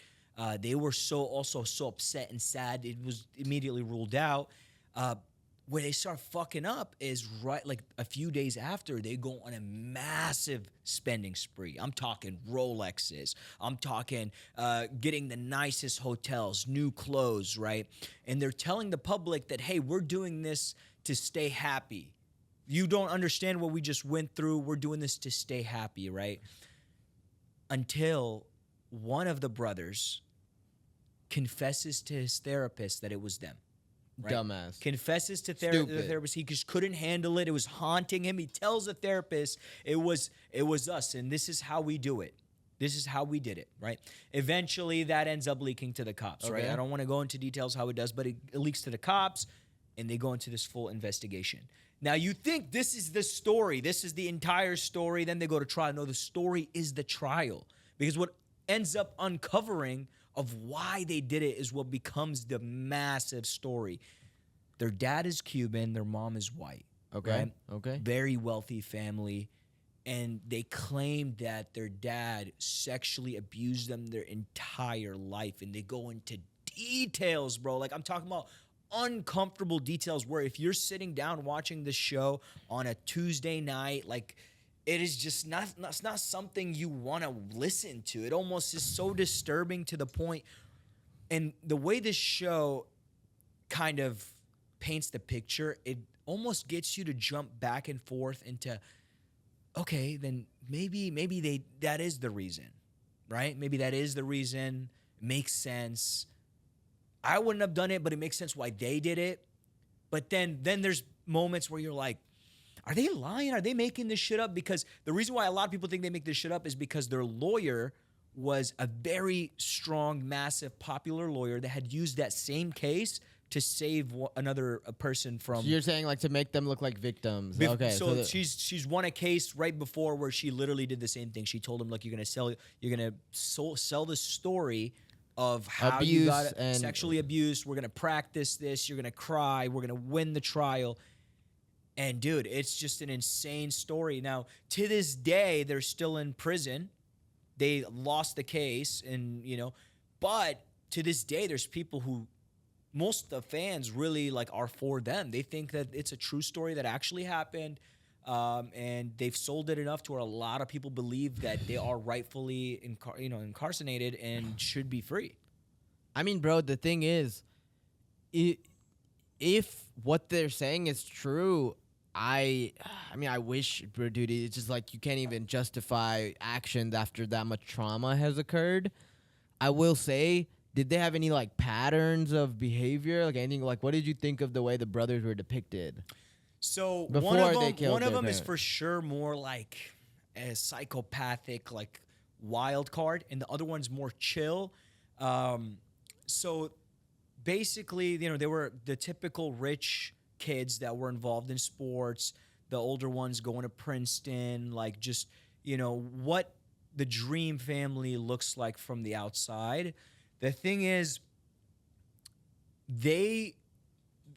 A: They were also so upset and sad. It was immediately ruled out. Where they start fucking up is right like a few days after they go on a massive spending spree. I'm talking Rolexes. I'm talking getting the nicest hotels, new clothes, right? And they're telling the public that, hey, we're doing this to stay happy. You don't understand what we just went through. We're doing this to stay happy, right? Until one of the brothers confesses to his therapist that it was them. Right?
B: Dumbass.
A: Confesses to the therapist. He just couldn't handle it. It was haunting him. He tells the therapist it was us, and this is how we do it. This is how we did it, right? Eventually, that ends up leaking to the cops, right? I don't want to go into details how it does, but it leaks to the cops, and they go into this full investigation. Now, you think this is the story. This is the entire story. Then they go to trial. No, the story is the trial. Because what ends up uncovering of why they did it is what becomes the massive story. Their dad is Cuban. Their mom is white.
B: Okay.
A: Right?
B: Okay.
A: Very wealthy family. And they claimed that their dad sexually abused them their entire life. And they go into details, bro. Like, I'm talking about uncomfortable details where if you're sitting down watching this show on a Tuesday night, like, it is just not something you want to listen to. It almost is so disturbing to the point. And the way this show kind of paints the picture, it almost gets you to jump back and forth into, okay, then maybe that is the reason, right? Maybe that is the reason. Makes sense. I wouldn't have done it, but it makes sense why they did it. But then there's moments where you're like, are they lying? Are they making this shit up? Because the reason why a lot of people think they make this shit up is because their lawyer was a very strong, massive, popular lawyer that had used that same case to save another person from.
B: So you're saying like to make them look like victims. Okay.
A: So she's won a case right before where she literally did the same thing. She told him, look, you're gonna sell the story of how you got sexually abused. We're gonna practice this. You're gonna cry. We're gonna win the trial. And dude, it's just an insane story. Now, to this day, they're still in prison. They lost the case, and but to this day, there's people who, most of the fans really are for them. They think that it's a true story that actually happened, and they've sold it enough to where a lot of people believe that they are rightfully incarcerated and should be free.
B: I mean, bro, the thing is, if what they're saying is true, I wish, bro, dude, it's just like you can't even justify actions after that much trauma has occurred. I will say, did they have any patterns of behavior, anything? What did you think of the way the brothers were depicted?
A: So
B: Before
A: one of them is
B: parents.
A: for sure more like a psychopathic, wild card, and the other one's more chill. So basically, they were the typical rich kids that were involved in sports. The older ones going to Princeton, what the dream family looks like from the outside. The thing is,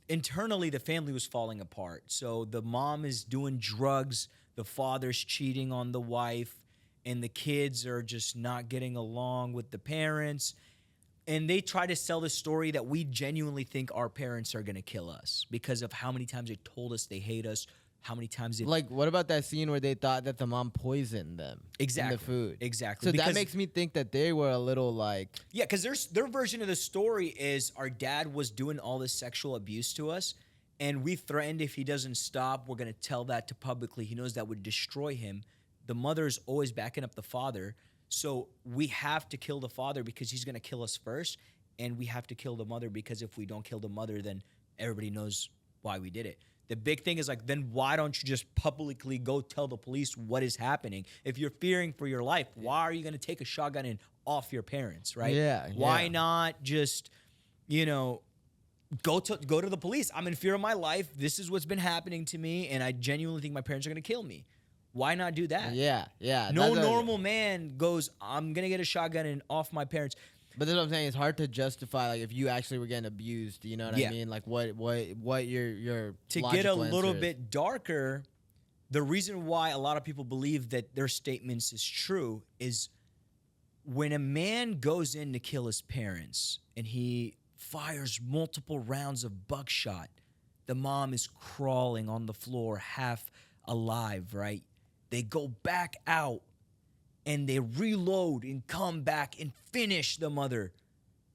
A: internally, the family was falling apart. So the mom is doing drugs, the father's cheating on the wife, and the kids are just not getting along with the parents. And they try to sell the story that we genuinely think our parents are going to kill us because of how many times they told us they hate us, how many times they...
B: what about that scene where they thought that the mom poisoned them in the food?
A: Exactly.
B: So that makes me think that they were a little
A: Yeah, because their version of the story is our dad was doing all this sexual abuse to us, and we threatened if he doesn't stop, we're going to tell that to publicly. He knows that would destroy him. The mother's always backing up the father. So we have to kill the father because he's going to kill us first, and we have to kill the mother because if we don't kill the mother, then everybody knows why we did it. The big thing is like, then why don't you just publicly go tell the police what is happening? If you're fearing for your life, why are you going to take a shotgun and off your parents, right?
B: Yeah.
A: Why not just, you know, go to the police? I'm in fear of my life. This is what's been happening to me, and I genuinely think my parents are going to kill me. Why not do that?
B: Yeah.
A: No normal man goes, I'm going to get a shotgun and off my parents.
B: But that's what I'm saying. It's hard to justify, like, if you actually were getting abused. You know what I mean? Like, what your
A: to get a
B: logical
A: little
B: answer is.
A: bit darker, the reason why a lot of people believe that their statements is true is when a man goes in to kill his parents and he fires multiple rounds of buckshot, the mom is crawling on the floor half alive, right? They go back out and they reload and come back and finish the mother.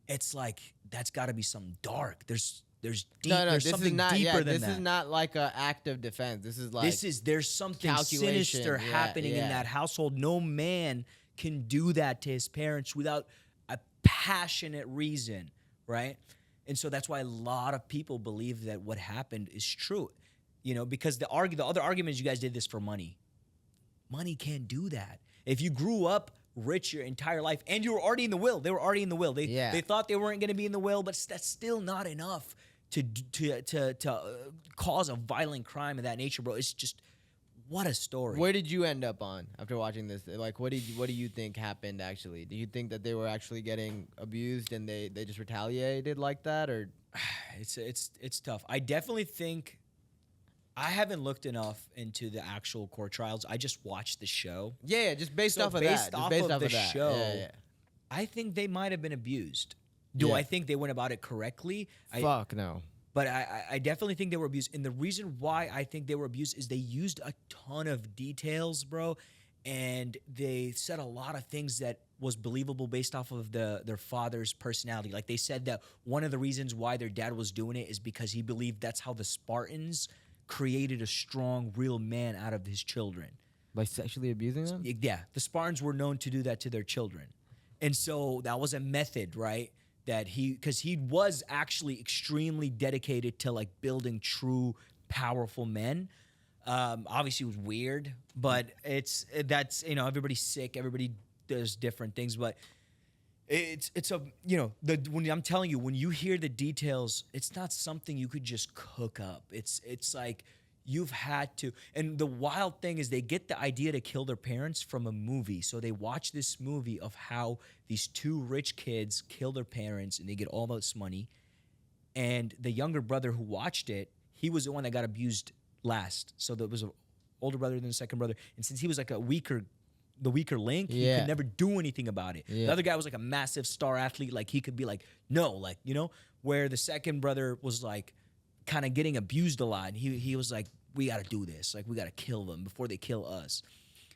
A: It's like, that's got to be something dark. There's something deeper than that.
B: This is not like an act of defense. This is like
A: there's something
B: calculation.
A: sinister happening in that household. No man can do that to his parents without a passionate reason, right? And so that's why a lot of people believe that what happened is true, you know, because the other argument is you guys did this for money. Money can't do that. If you grew up rich your entire life and you were already in the will, they were already in the will. They thought they weren't going to be in the will, but that's still not enough to cause a violent crime of that nature, bro. It's just, what a story.
B: Where did you end up on after watching this? Like, what do you think happened actually? Do you think that they were actually getting abused and they just retaliated like that, or?
A: It's tough. I definitely think. I haven't looked enough into the actual court trials. I just watched the show.
B: Yeah, just based off of that.
A: Based off the show, I think they might have been abused. Do I think they went about it correctly?
B: Fuck no.
A: But I definitely think they were abused. And the reason why I think they were abused is they used a ton of details, bro. And they said a lot of things that was believable based off of their father's personality. Like they said that one of the reasons why their dad was doing it is because he believed that's how the Spartans created a strong, real man out of his children.
B: By sexually abusing them?
A: Yeah. The Spartans were known to do that to their children. And so that was a method, right? Because he was actually extremely dedicated to like building true, powerful men. Obviously it was weird, but that's, you know, everybody's sick. Everybody does different things, but it's a, you know, when I'm telling you, when you hear the details, it's not something you could just cook up. It's like you've had to. And the wild thing is they get the idea to kill their parents from a movie. So they watch this movie of how these two rich kids kill their parents and they get all this money. And the younger brother who watched it, he was the one that got abused last. So there was an older brother than the second brother. And since he was like the weaker link, he could never do anything about it. The other guy was like a massive star athlete. Like he could be like, no, like, you know, where the second brother was like kind of getting abused a lot. And he was like, we got to do this. Like, we got to kill them before they kill us.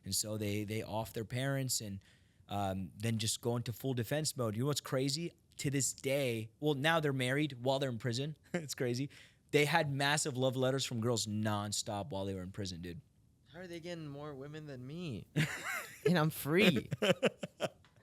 A: And so they off their parents and then just go into full defense mode. You know what's crazy? To this day, well, now they're married while they're in prison. It's crazy. They had massive love letters from girls nonstop while they were in prison, dude.
B: How are they getting more women than me? And I'm free.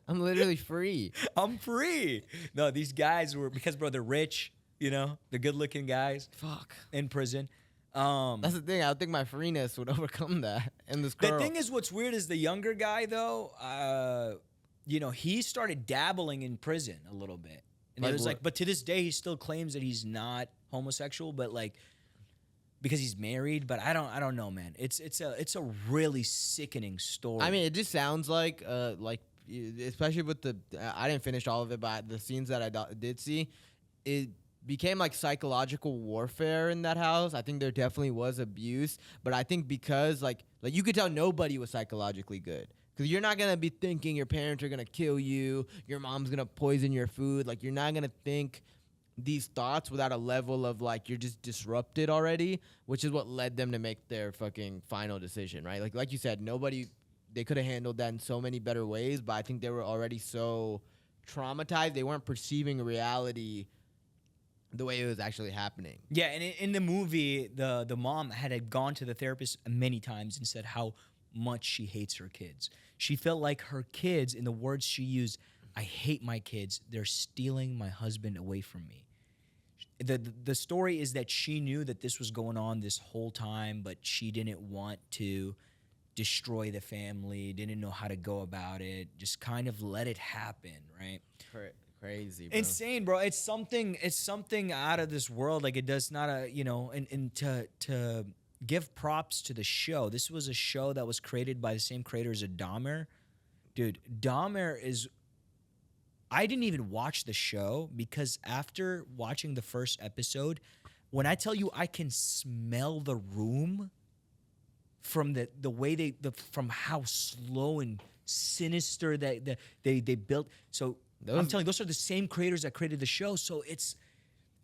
B: I'm literally free.
A: I'm free. No, these guys were, because, bro, they're rich, you know, they're good-looking guys.
B: Fuck.
A: In prison.
B: That's the thing. I think my freeness would overcome that. And this girl.
A: The thing is, what's weird is the younger guy, though, you know, he started dabbling in prison a little bit. And it was like, but to this day, he still claims that he's not homosexual, but like, because he's married. But I don't know, man. It's a really sickening story.
B: I mean, it just sounds like especially with I didn't finish all of it, but the scenes that I did see, it became like psychological warfare in that house. I think there definitely was abuse, but I think because like you could tell nobody was psychologically good. Because you're not going to be thinking your parents are going to kill you, your mom's going to poison your food. Like, you're not going to think these thoughts without a level of, like, you're just disrupted already, which is what led them to make their fucking final decision, right? Like you said, they could have handled that in so many better ways, but I think they were already so traumatized, they weren't perceiving reality the way it was actually happening.
A: Yeah, and in the movie, the mom had gone to the therapist many times and said how much she hates her kids. She felt like her kids, in the words she used, I hate my kids. They're stealing my husband away from me. the story is that she knew that this was going on this whole time, but she didn't want to destroy the family, didn't know how to go about it, just kind of let it happen, right?
B: Crazy, bro.
A: Insane, bro. It's something out of this world. Like, it does not and to give props to the show. This was a show that was created by the same creators as Dahmer. Dude, Dahmer is, I didn't even watch the show because after watching the first episode, when I tell you I can smell the room from the way from how slow and sinister that they built. So I'm telling you, those are the same creators that created the show. So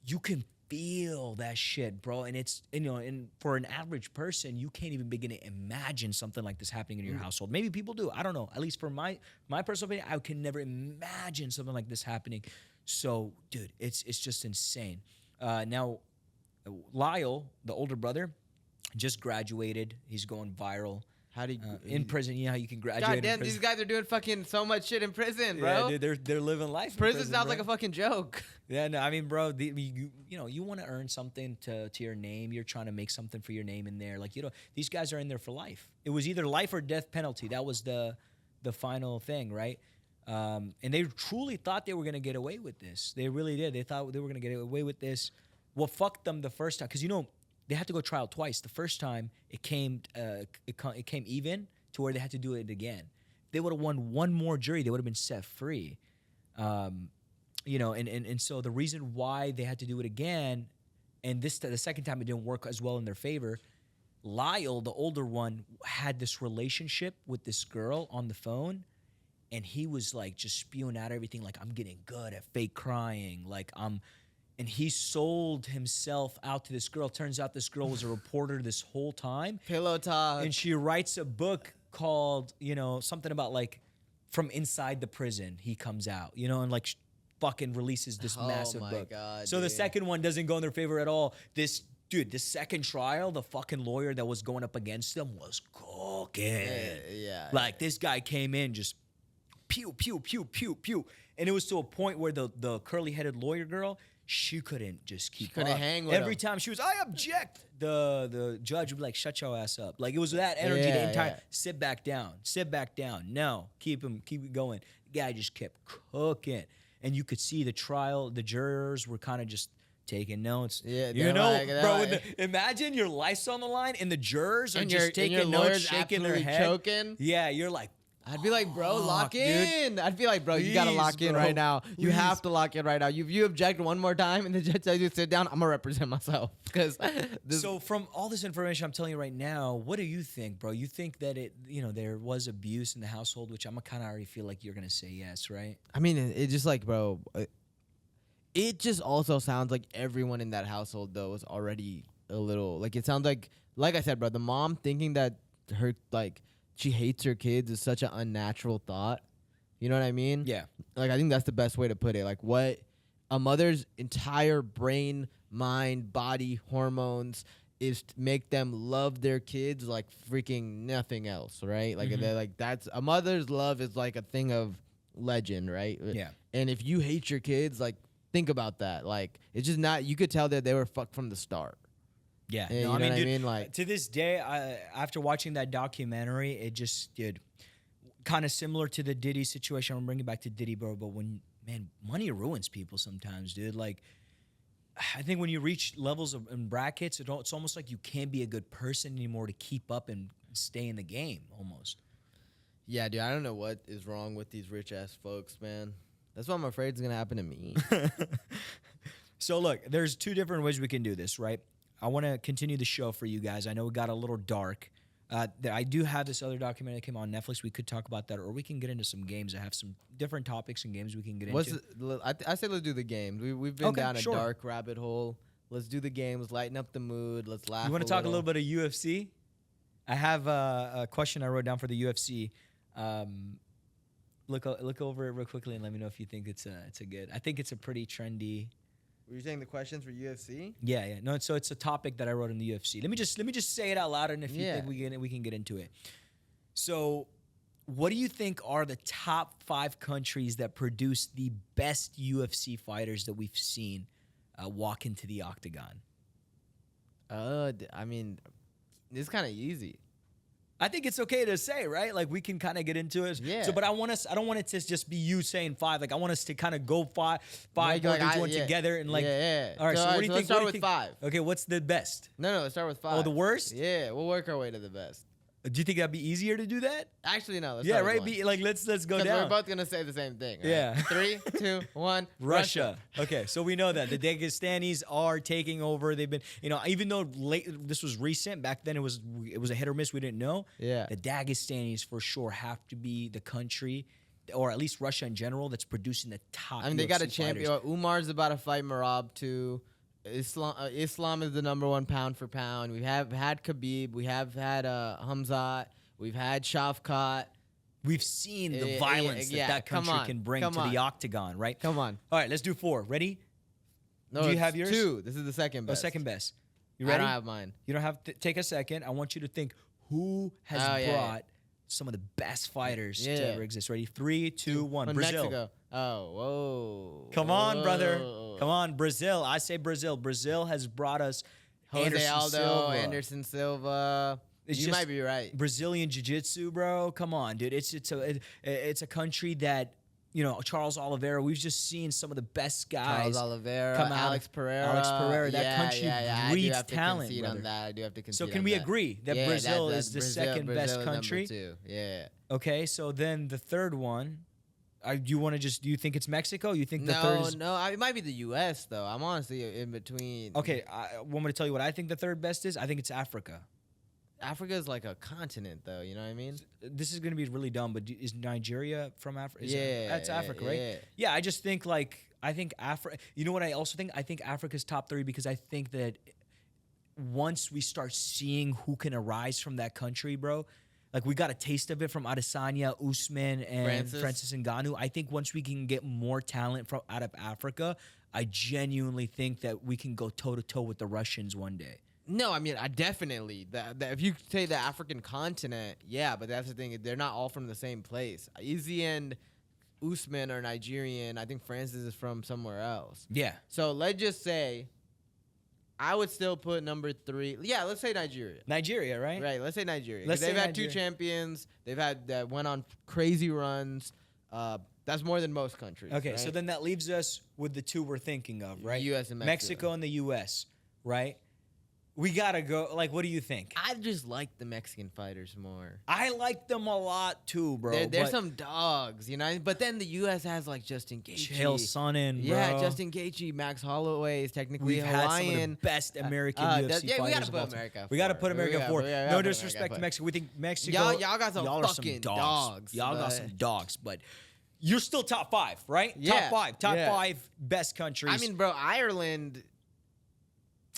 A: you can feel that shit, bro. And and for an average person, you can't even begin to imagine something like this happening in your household. Maybe people do. I don't know. At least for my personal opinion, I can never imagine something like this happening. So, dude, it's just insane. Now, Lyle, the older brother, just graduated. He's going viral.
B: How do you
A: in prison? You know how you can graduate.
B: God damn, these guys are doing fucking so much shit in prison, bro.
A: Yeah, dude, they're living life.
B: Prison sounds like a fucking joke.
A: Yeah, no, I mean, bro, you want to earn something to your name. You're trying to make something for your name in there. Like, these guys are in there for life. It was either life or death penalty. That was the final thing, right? And they truly thought they were gonna get away with this. They really did. They thought they were gonna get away with this. What fucked them the first time? Because they had to go trial twice. The first time it came even to where they had to do it again. They would have won one more jury. They would have been set free. And so the reason why they had to do it again, and the second time it didn't work as well in their favor, Lyle, the older one, had this relationship with this girl on the phone, and he was like just spewing out everything like, I'm getting good at fake crying, and he sold himself out to this girl. Turns out this girl was a reporter this whole time.
B: Pillow talk.
A: And she writes a book called, something about like from inside the prison he comes out, and like fucking releases this massive book.
B: God,
A: so
B: dude.
A: The second one doesn't go in their favor at all. This second trial, the fucking lawyer that was going up against them was cooking.
B: Yeah.
A: Like, this guy came in just pew, pew, pew, pew, pew. And it was to a point where the curly-headed lawyer girl, she couldn't just keep up.
B: Couldn't hang with
A: Every
B: him.
A: time she was, I object, the judge would be like, shut your ass up. Like, it was that energy the entire, sit back down. No, keep it going. The guy just kept cooking. And you could see the jurors were kind of just taking notes.
B: Yeah,
A: imagine your life's on the line and the jurors are
B: and
A: just taking notes, shaking their head.
B: Choking.
A: Yeah, you're like,
B: I'd be like, bro, lock in.
A: Dude.
B: I'd be like, bro, you gotta lock in right now. You have to lock in right now. If you object one more time and the judge tells you to sit down, I'm gonna represent myself.
A: So from all this information I'm telling you right now, what do you think, bro? You think that there was abuse in the household, which I'm kind of already feel like you're gonna say yes, right?
B: I mean, it just like, bro, it just also sounds like everyone in that household though was already a little like, it sounds like I said, bro, the mom thinking that her she hates her kids is such an unnatural thought. You know what I mean?
A: Yeah.
B: Like, I think that's the best way to put it. Like, what a mother's entire brain, mind, body, hormones is to make them love their kids like freaking nothing else, right? Like, they're like, that's a mother's love is like a thing of legend, right?
A: Yeah.
B: And if you hate your kids, like, think about that. Like, it's just not, you could tell that they were fucked from the start.
A: Yeah,
B: no, I mean, like,
A: to this day, after watching that documentary, it just did kind of similar to the Diddy situation. I'm bringing it back to Diddy, bro. But money ruins people sometimes, dude. Like, I think when you reach levels and brackets, it's almost like you can't be a good person anymore to keep up and stay in the game, almost.
B: Yeah, dude, I don't know what is wrong with these rich ass folks, man. That's what I'm afraid is gonna happen to me.
A: So look, there's two different ways we can do this, right? I want to continue the show for you guys. I know it got a little dark. I do have this other documentary that came on Netflix. We could talk about that, or we can get into some games. I have some different topics and games we can get into.
B: I say let's do the games. We've been down a dark rabbit hole. Let's do the games. Lighten up the mood. Let's laugh.
A: You want to talk a little bit of UFC? I have a question I wrote down for the UFC. Look over it real quickly and let me know if you think it's a good. I think it's a pretty trendy.
B: Were you saying the questions for UFC?
A: Yeah. No, so it's a topic that I wrote in the UFC. Let me just say it out loud, and if you think we can get into it. So, what do you think are the top 5 countries that produce the best UFC fighters that we've seen walk into the octagon?
B: I mean, it's kind of easy.
A: I think it's okay to say, right? Like we can kind of get into it.
B: Yeah.
A: So, but I don't want it to just be you saying 5. Like I want us to kind of go 5,
B: Like,
A: go
B: like,
A: do
B: I-
A: one
B: yeah.
A: together and like.
B: Yeah.
A: All right. So, what do you think?
B: Let's start
A: what do
B: with
A: you think?
B: 5.
A: Okay. What's the best?
B: No, let's start with 5.
A: Oh, the worst?
B: Yeah, we'll work our way to the best.
A: Do you think that'd be easier to do that?
B: Actually, no. Let's
A: Yeah.
B: start with
A: Right.
B: 1.
A: Be like let's go
B: 'Cause
A: down.
B: we're both gonna say the same thing. Right?
A: Yeah.
B: 3, 2, 1.
A: Russia. Okay, so we know that the Dagestanis are taking over. They've been, even though this was recent, back then it was a hit or miss. We didn't know.
B: Yeah.
A: The Dagestanis for sure have to be the country, or at least Russia in general, that's producing the top.
B: I mean, they got a
A: UFC
B: champion.
A: fighters.
B: Umar's about to fight Marab too. Islam is the number 1 pound for pound. We have had Khabib. We have had Hamzat. We've had Shavkat.
A: We've seen the
B: Yeah,
A: violence
B: yeah,
A: that
B: come
A: country
B: on,
A: can bring
B: come
A: to the
B: on.
A: octagon, right?
B: Come on.
A: All right, let's do 4. Ready?
B: No,
A: Do you
B: it's
A: have yours?
B: 2. This is the second
A: Oh,
B: best.
A: second best. You
B: I
A: ready?
B: don't have mine.
A: You don't have to take a second. I want you to think who has
B: Oh, yeah,
A: brought some of the best fighters to
B: Yeah.
A: ever exist. Ready? 3, 2, 1.
B: When
A: Brazil.
B: Mexico. Oh, whoa.
A: Come on, brother.
B: Whoa.
A: Come on, Brazil. I say Brazil. Brazil has brought us
B: Jose
A: Anderson
B: Aldo,
A: Silva.
B: Anderson Silva.
A: It's
B: You
A: just
B: might be right.
A: Brazilian jiu-jitsu, bro. Come on, dude. It's a country that, Charles Oliveira. We've just seen some of the best guys
B: Charles Oliveira,
A: come out.
B: Alex Pereira.
A: Alex Pereira. That
B: Yeah,
A: country
B: I do
A: breeds
B: have to
A: talent,
B: concede
A: brother.
B: on that. I do have to concede
A: So can
B: on
A: we
B: that.
A: agree that
B: Yeah,
A: Brazil
B: that's
A: is the
B: Brazil-
A: second
B: Brazil
A: best
B: is number
A: country?
B: 2. Yeah.
A: Okay, so then the third one. Do you think it's Mexico? You think the third is
B: It might be the U.S. though. I'm honestly in between.
A: Okay, I want me to tell you what I think the third best is. I think it's Africa.
B: Africa is like a continent, though. You know what I mean?
A: This is going to be really dumb, but is Nigeria from Africa?
B: Yeah,
A: That's Africa, right?
B: yeah.
A: Yeah, I just think I think Africa. You know what I also think? I think Africa's top 3 because I think that once we start seeing who can arise from that country, bro, like we got a taste of it from Adesanya, Usman, and Francis Ngannou. I think once we can get more talent out of Africa, I genuinely think that we can go toe to toe with the Russians one day.
B: No, I mean, I definitely. If you say the African continent, yeah, but that's the thing. They're not all from the same place. Izzy and Usman are Nigerian. I think Francis is from somewhere else.
A: Yeah.
B: So let's just say I would still put number 3. Yeah, let's say Nigeria.
A: Nigeria, right?
B: Right, let's say Nigeria.
A: Let's
B: They've
A: say
B: had
A: Nigeria.
B: 2 champions. They've had that went on crazy runs. That's more than most countries.
A: Okay,
B: right?
A: so then that leaves us with the 2 we're thinking of, right?
B: US and Mexico.
A: Mexico and the U.S., right? We gotta go. Like, what do you think?
B: I just like the Mexican fighters more.
A: I like them a lot too, bro.
B: They're
A: but
B: some dogs, you know. But then the U.S. has like Justin Gaethje.
A: Chael Sonnen, bro.
B: Yeah, Justin Gaethje, Max Holloway is technically
A: We've
B: Hawaiian.
A: had some of the best American UFC
B: yeah,
A: fighters.
B: we gotta
A: of all
B: put
A: time.
B: America.
A: We gotta
B: forward.
A: put America
B: We gotta-
A: forward.
B: we gotta
A: No
B: put
A: disrespect
B: America
A: to Mexico. We think Mexico.
B: Y'all got some
A: are
B: fucking dogs,
A: Y'all got
B: but-
A: some dogs, but you're still top 5, right?
B: Yeah,
A: Top 5 best countries.
B: I mean, bro, Ireland.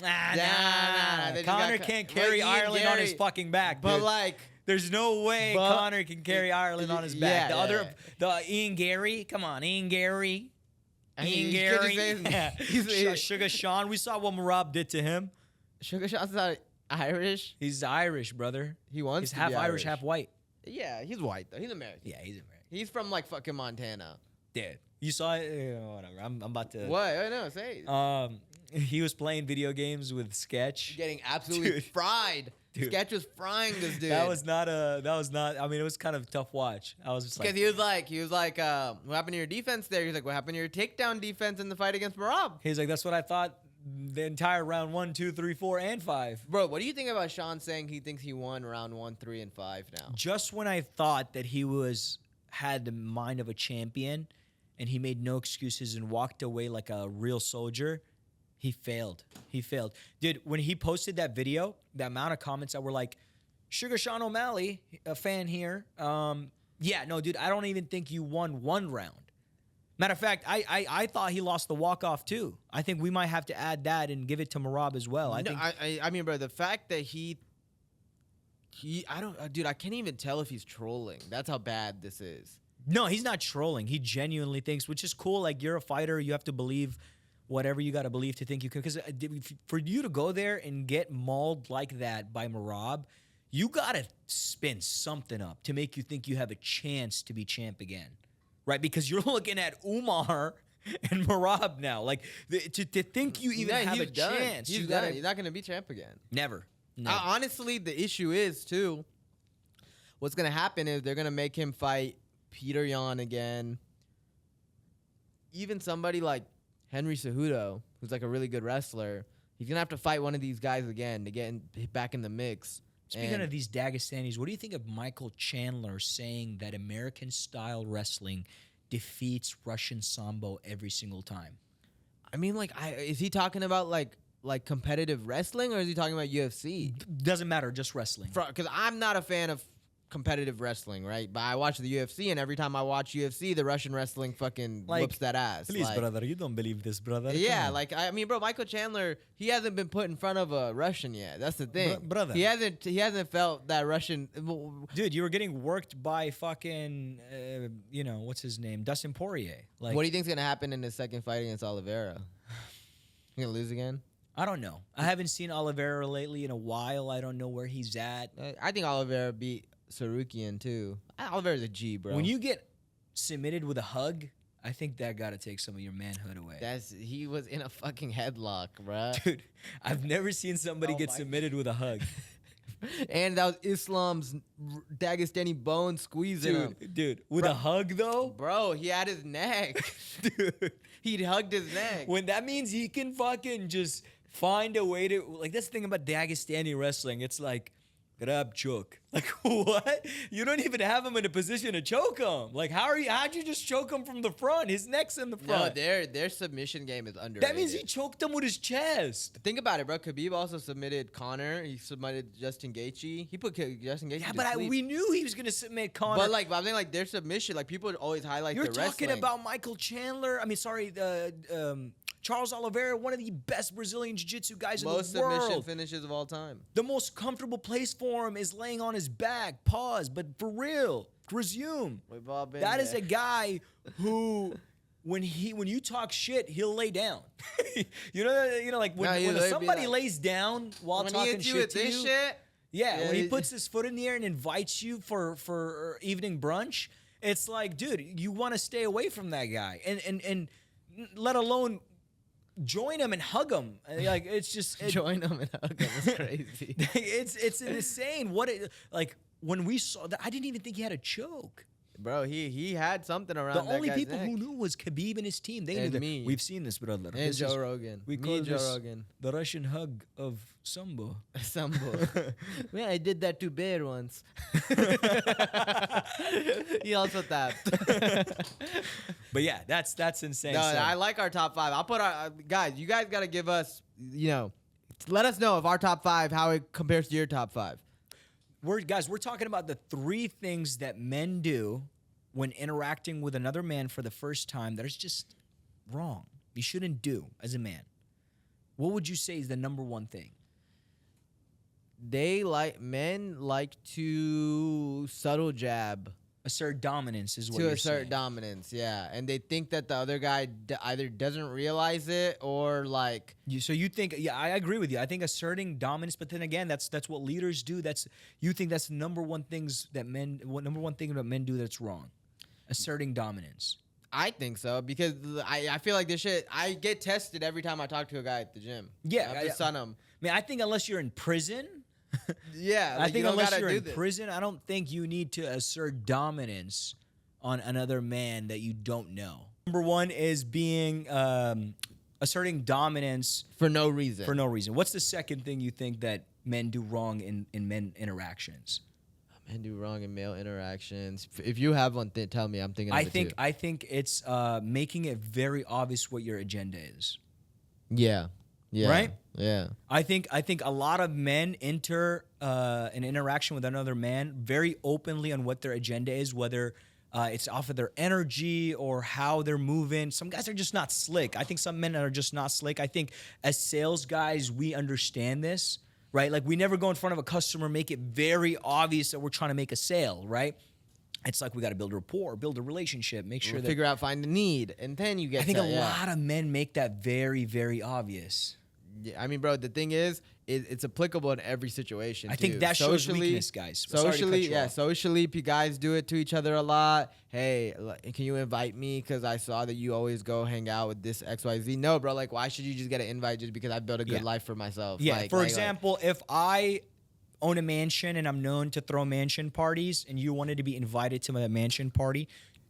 A: nah.
B: They just
A: Connor
B: got-
A: can't
B: like
A: carry
B: Ian
A: Ireland on his
B: Gary,
A: fucking back,
B: But
A: dude.
B: like,
A: There's no way
B: But-
A: Connor can carry Ireland on his back.
B: Yeah,
A: The Ian Gary, come on, Ian Gary. Ian
B: you could've
A: Gary.
B: said-
A: Yeah.
B: he's-
A: Sugar Sean. We saw what Marab did to him.
B: Sugar Shot's not Irish.
A: He's Irish, brother.
B: He wants
A: He's
B: to
A: half
B: be
A: Irish, half white.
B: Yeah, he's white though. He's American.
A: Yeah, he's American.
B: He's from like fucking Montana.
A: Dude, you saw it? Whatever. I'm about to.
B: What? I know. Say.
A: He was playing video games with Sketch.
B: Getting absolutely
A: Dude.
B: fried.
A: Dude.
B: Sketch was frying this dude.
A: That was not. I mean, it was kind of a tough watch. I was just
B: because
A: like,
B: he was like, what happened to your defense there? He's like, what happened to your takedown defense in the fight against Marab?
A: he's like, that's what I thought. The entire round 1, 2, 3, 4, and 5.
B: Bro, what do you think about Sean saying he thinks he won round 1, 3, and 5 now?
A: Just when I thought that he had the mind of a champion, and he made no excuses and walked away like a real soldier, he failed. He failed. Dude, when he posted that video, the amount of comments that were like, Sugar Sean O'Malley, a fan here. Yeah, no, dude, I don't even think you won 1 round. Matter of fact, I thought he lost the walk-off too. I think we might have to add that and give it to Marab as well.
B: I mean, bro, the fact that dude, I can't even tell if he's trolling. That's how bad this is.
A: No, he's not trolling. He genuinely thinks, which is cool. Like, you're a fighter. You have to believe whatever you got to believe to think you can. Because for you to go there and get mauled like that by Marab, you got to spin something up to make you think you have a chance to be champ again. Right? Because you're looking at Umar and Marab now. Like to think you even have a chance,
B: He's
A: you
B: done.
A: gotta
B: He's not gonna be champ again.
A: never.
B: Honestly, the issue is too. What's gonna happen is they're gonna make him fight Peter Yan again. Even somebody like Henry Cejudo, who's like a really good wrestler, he's gonna have to fight one of these guys again to get back in the mix.
A: Speaking of these Dagestanis, what do you think of Michael Chandler saying that American-style wrestling defeats Russian Sambo every single time?
B: I mean, like, is he talking about like competitive wrestling, or is he talking about UFC?
A: Doesn't matter, just wrestling.
B: Because I'm not a fan of competitive wrestling, right? But I watch the UFC, and every time I watch UFC, the Russian wrestling fucking whoops that ass.
A: Please,
B: like,
A: brother, you don't believe this, brother.
B: yeah, like I mean, bro, Michael Chandler, he hasn't been put in front of a Russian yet. That's the thing,
A: brother.
B: He hasn't felt that Russian.
A: Dude, you were getting worked by fucking, what's his name, Dustin Poirier. Like,
B: What do you think's gonna happen in his second fight against Oliveira? He gonna lose again?
A: I don't know. I haven't seen Oliveira lately in a while. I don't know where he's at.
B: I think Oliveira beat Sarukian too. Oliveira's a G, bro.
A: When you get submitted with a hug, I think that got to take some of your manhood away.
B: He was in a fucking headlock, bro.
A: Dude, I've never seen somebody get submitted with a hug.
B: And that was Islam's Dagestani bone squeezing him.
A: Dude, with a hug though?
B: Bro, he had his neck.
A: Dude.
B: He'd hugged his neck.
A: When that means he can fucking just find a way to, like, that's the thing about Dagestani wrestling. It's like, grab choke. Like, what? You don't even have him in a position to choke him. Like, how'd you just choke him from the front? His neck's in the front.
B: No, their submission game is underrated.
A: That means he choked him with his chest.
B: Think about it, bro. Khabib also submitted Conor. He submitted Justin Gaethje. He put Justin Gaethje
A: Yeah,
B: to
A: but
B: sleep.
A: we knew he was going to submit Conor.
B: But like, I'm saying, like, their submission, like, people always highlight
A: You're
B: the wrestling.
A: talking about Michael Chandler. Charles Oliveira, one of the best Brazilian jiu-jitsu guys in the world.
B: Most submission finishes of all time.
A: The most comfortable place for him is laying on his back. Pause, but for real, resume.
B: We've all been
A: That
B: there.
A: is a guy who, when you talk shit, he'll lay down. Like when somebody lays down while
B: when
A: talking
B: he hits you
A: shit
B: with
A: to
B: this
A: you.
B: shit.
A: Yeah, when he puts his foot in the air and invites you for evening brunch, it's like, dude, you want to stay away from that guy, and let alone join him and hug him. Like, it's just
B: Join him and hug him. It's crazy.
A: it's insane. When we saw that, I didn't even think he had a choke.
B: Bro, he had something around
A: The
B: that
A: only
B: guy's
A: people
B: neck.
A: who knew was Khabib and his team. They knew
B: And
A: that.
B: me.
A: We've seen this, brother.
B: And
A: This
B: Joe
A: is-
B: Rogan.
A: We
B: Me
A: call
B: and Joe
A: this
B: Rogan.
A: the Russian hug of Sambo.
B: Sambo. Yeah, I did that to Bear once. He also tapped.
A: But yeah, that's insane.
B: No,
A: So-
B: I like our top five. I'll put our guys. You guys got to give us, let us know if our top five, how it compares to your top five.
A: we're talking about the 3 things that men do when interacting with another man for the first time that is just wrong. You shouldn't do as a man. What would you say is the number one thing?
B: Men like to subtle jab
A: Assert dominance is what
B: to
A: you're
B: assert
A: saying.
B: dominance, yeah, and they think that the other guy either doesn't realize it or like.
A: So you think? Yeah, I agree with you. I think asserting dominance, but then again, that's what leaders do. You think that's the number one thing that men do that's wrong, asserting dominance.
B: I think so because I feel like this shit. I get tested every time I talk to a guy at the gym.
A: Yeah,
B: I have to sun him.
A: I mean, I think unless you're in prison.
B: Yeah,
A: I think
B: you
A: unless you're
B: do
A: in
B: this.
A: prison, I don't think you need to assert dominance on another man that you don't know. Number one is being asserting dominance
B: for no reason.
A: for no reason. What's the second thing you think that men do wrong in men interactions?
B: Men do wrong in male interactions. If you have one, tell me. I'm thinking. Of it too.
A: I think it's making it very obvious what your agenda is.
B: Yeah. Yeah.
A: Right?
B: Yeah.
A: I think a lot of men enter an interaction with another man very openly on what their agenda is, whether it's off of their energy or how they're moving. Some guys are just not slick. I think some men are just not slick. I think as sales guys, we understand this, right? Like, we never go in front of a customer, make it very obvious that we're trying to make a sale, right? It's like we got to build rapport, build a relationship, make sure
B: Figure out, find the need, and then you get.
A: I think a lot of men make that very, very obvious.
B: Yeah, I mean, bro, the thing is, it's applicable in every situation.
A: I think
B: too.
A: that shows weakness, guys. Sorry to cut you off.
B: Socially, guys do it to each other a lot. Hey, can you invite me? Because I saw that you always go hang out with this XYZ. No, bro, like, why should you just get an invite just because I built a good life for myself?
A: Yeah,
B: like,
A: for example, if I own a mansion and I'm known to throw mansion parties and you wanted to be invited to my mansion party,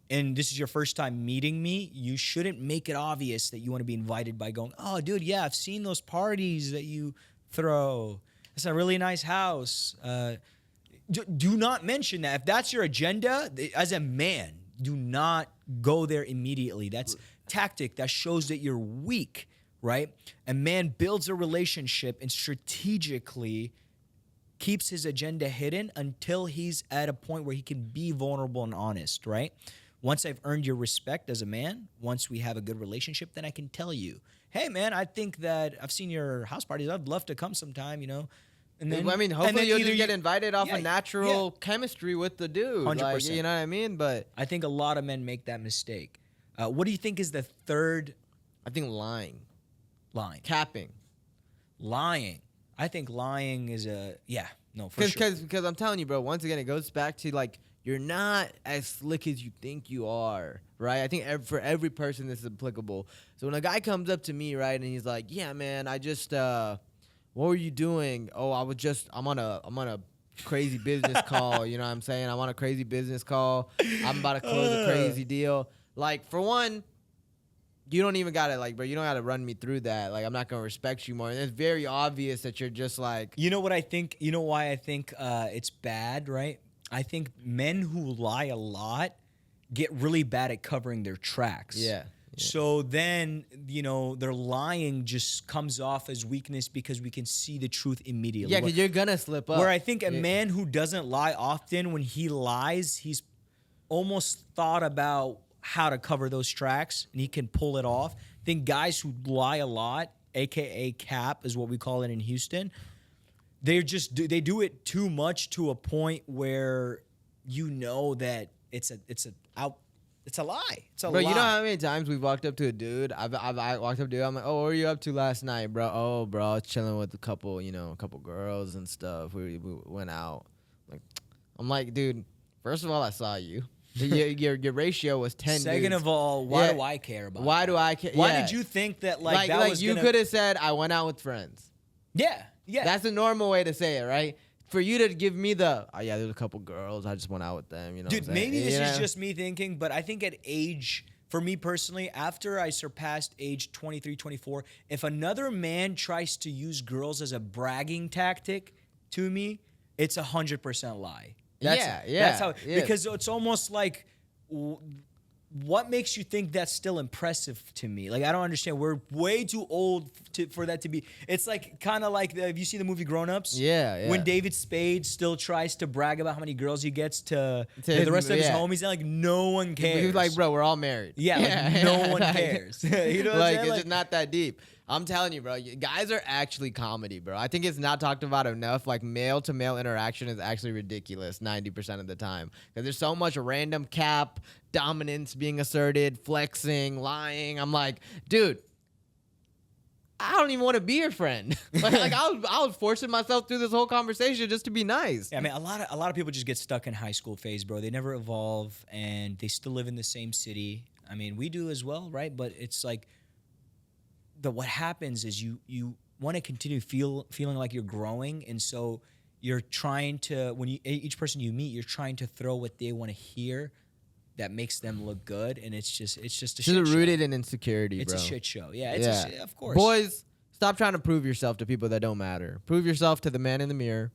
A: and this is your first time meeting me, you shouldn't make it obvious that you want to be invited by going, oh, dude, yeah, I've seen those parties that you throw. It's a really nice house. Do not mention that. If that's your agenda, as a man, do not go there immediately. That's tactic. That shows that you're weak, right? A man builds a relationship and strategically keeps his agenda hidden until he's at a point where he can be vulnerable and honest, right? Once I've earned your respect as a man, once we have a good relationship, then I can tell you, hey, man, I think that I've seen your house parties. I'd love to come sometime, you know? And then,
B: I mean, hopefully you'll just get invited off of natural chemistry with the dude.
A: 100%.
B: Like, you know what I mean? But
A: I think a lot of men make that mistake. What do you think is the third?
B: I think lying.
A: Capping. Lying. I think lying is for sure.
B: Because I'm telling you, bro, once again, it goes back to, like, you're not as slick as you think you are, right? I think for every person this is applicable. So when a guy comes up to me, right, and he's like, yeah, man, I just, what were you doing? Oh, I'm on a crazy business call, you know what I'm saying? I'm on a crazy business call. I'm about to close a crazy deal. Like, for one, you don't even got to, like, bro, you don't got to run me through that. Like, I'm not going to respect you more. And it's very obvious that you're just like.
A: You know what I think? You know why I think it's bad, right? I think men who lie a lot get really bad at covering their tracks.
B: Yeah.
A: So then, you know, their lying just comes off as weakness because we can see the truth immediately.
B: Yeah, because you're going to slip up.
A: Where I think a man who doesn't lie often, when he lies, he's almost thought about how to cover those tracks and he can pull it off. I think guys who lie a lot, AKA cap is what we call it in Houston, they do it too much to a point where you know that it's a lie. It's a
B: Bro,
A: lie.
B: You know how many times we've walked up to a dude? I walked up to a dude. I'm like, oh, what were you up to last night, bro? Oh, bro, I was chilling with a couple girls and stuff. We went out. I'm like, dude, first of all, I saw you. Your ratio was 10.
A: Second
B: dudes.
A: of all, why do I care about
B: Why
A: that?
B: do I care?
A: Why did you think that that was
B: you could have said I went out with friends?
A: Yeah.
B: That's a normal way to say it, right? For you to give me there's a couple girls. I just went out with them. You know,
A: dude. Maybe this is just me thinking, but I think at age, for me personally, after I surpassed age 23, 24, if another man tries to use girls as a bragging tactic to me, it's 100% lie. That's how. Because it's almost like, what makes you think that's still impressive to me? Like, I don't understand. We're way too old for that to be. It's like kind of like have you seen the movie Grown Ups?
B: Yeah.
A: When David Spade still tries to brag about how many girls he gets to the rest of his homies, and like no one cares.
B: He's like, bro, we're all married.
A: Yeah, like, no one cares. You know what I'm saying?
B: It's just not that deep. I'm telling you, bro, guys are actually comedy, bro. I think it's not talked about enough. Like, male-to-male interaction is actually ridiculous 90% of the time. Because there's so much random cap, dominance being asserted, flexing, lying. I'm like, dude, I don't even want to be your friend. like I was forcing myself through this whole conversation just to be nice.
A: Yeah, I mean, a lot of people just get stuck in high school phase, bro. They never evolve, and they still live in the same city. I mean, we do as well, right? But it's like, what happens is you want to continue feeling like you're growing, and so you're trying to, when each person you meet, you're trying to throw what they want to hear that makes them look good, and it's just a shit show.
B: It's rooted in insecurity,
A: it's
B: bro.
A: It's a shit show. Yeah, of course.
B: Boys, stop trying to prove yourself to people that don't matter. Prove yourself to the man in the mirror,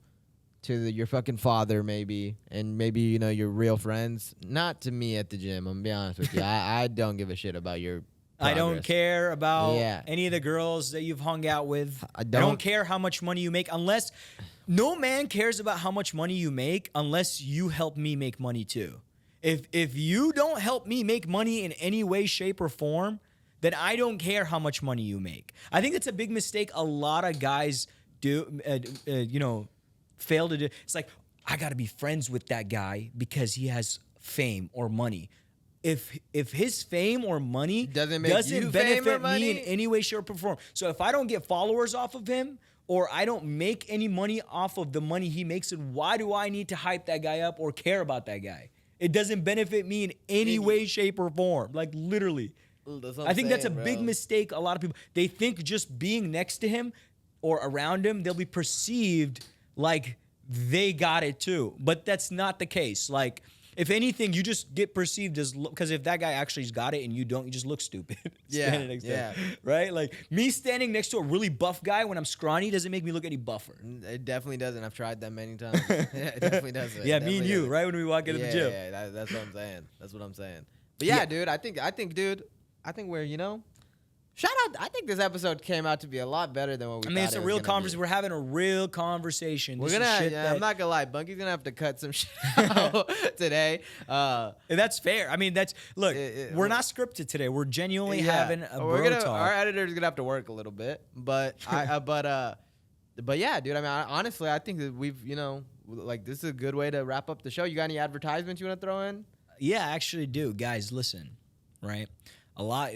B: to your fucking father maybe, and maybe, you know, your real friends. Not to me at the gym. I'm gonna be honest with you. I don't give a shit about your progress.
A: I don't care about any of the girls that you've hung out with. I don't care how much money you make, unless no man cares about how much money you make unless you help me make money too. If you don't help me make money in any way, shape, or form, then I don't care how much money you make. I think that's a big mistake a lot of guys do, fail to do. It's like, I got to be friends with that guy because he has fame or money. if his fame or money
B: Doesn't make you fame
A: benefit
B: or money?
A: me in any way, shape, or form. So if I don't get followers off of him, or I don't make any money off of the money he makes, then why do I need to hype that guy up or care about that guy? It doesn't benefit me in any way, shape, or form. Like literally. I think that's a big mistake. A lot of people, they think just being next to him or around him, they'll be perceived like they got it too. But that's not the case. Like, if anything, you just get perceived as, because if that guy actually's got it and you don't, you just look stupid. Standing next to him, right? Like me standing next to a really buff guy when I'm scrawny doesn't make me look any buffer.
B: It definitely doesn't. I've tried that many times. Yeah, it definitely doesn't.
A: Yeah, me and you, right? When we walk into the gym.
B: Yeah, that's what I'm saying. That's what I'm saying. But yeah, dude, I think we're, shout out. I think this episode came out to be a lot better than what we thought.
A: It's a real conversation. We're having a real conversation.
B: I'm not gonna lie, Bunky's gonna have to cut some shit out today.
A: That's fair. We're not scripted today. We're genuinely having a bro talk.
B: Our editor's gonna have to work a little bit, but but yeah, dude. Honestly, I think that we've, this is a good way to wrap up the show. You got any advertisements you want to throw in?
A: Yeah, I actually do. Guys, listen, right?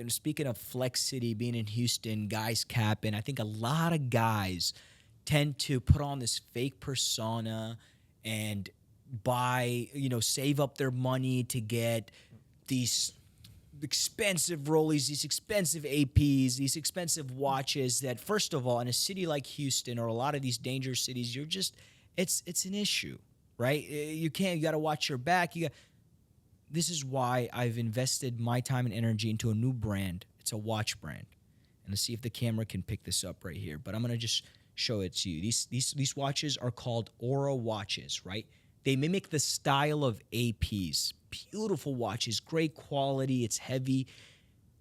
A: Speaking of Flex City, being in Houston, guys capping, I think a lot of guys tend to put on this fake persona and save up their money to get these expensive rollies, these expensive APs, these expensive watches that, first of all, in a city like Houston or a lot of these dangerous cities, it's an issue, right? You got to watch your back. This is why I've invested my time and energy into a new brand. It's a watch brand. And let's see if the camera can pick this up right here. But I'm going to just show it to you. These watches are called Aura watches, right? They mimic the style of APs. Beautiful watches, great quality. It's heavy.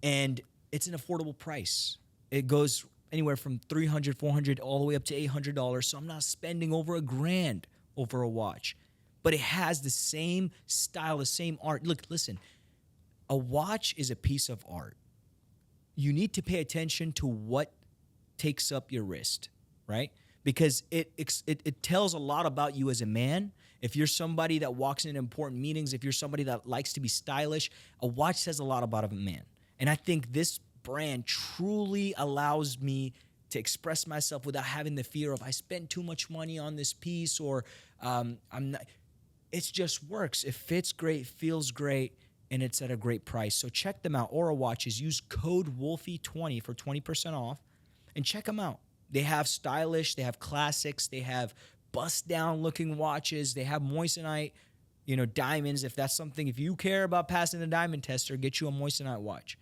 A: And it's an affordable price. It goes anywhere from $300, $400, all the way up to $800. So I'm not spending over $1,000 over a watch. But it has the same style, the same art. Look, listen, a watch is a piece of art. You need to pay attention to what takes up your wrist, right? Because it tells a lot about you as a man. If you're somebody that walks in important meetings, if you're somebody that likes to be stylish, a watch says a lot about a man. And I think this brand truly allows me to express myself without having the fear of I spent too much money on this piece or I'm not. It just works. It fits great, feels great, and it's at a great price. So check them out. Aura watches. Use code Wolfie20 for 20% off, and check them out. They have stylish. They have classics. They have bust-down looking watches. They have moissanite, diamonds. If that's something, if you care about passing the diamond tester, get you a moissanite watch.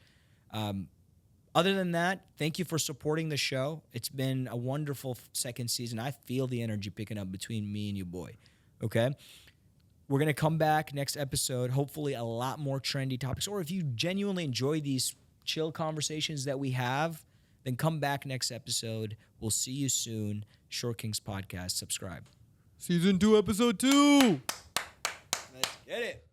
A: Other than that, thank you for supporting the show. It's been a wonderful second season. I feel the energy picking up between me and you, boy. Okay? We're going to come back next episode, hopefully a lot more trendy topics. Or if you genuinely enjoy these chill conversations that we have, then come back next episode. We'll see you soon. Short Kings Podcast. Subscribe.
B: Season 2, Episode 2.
A: Let's get it.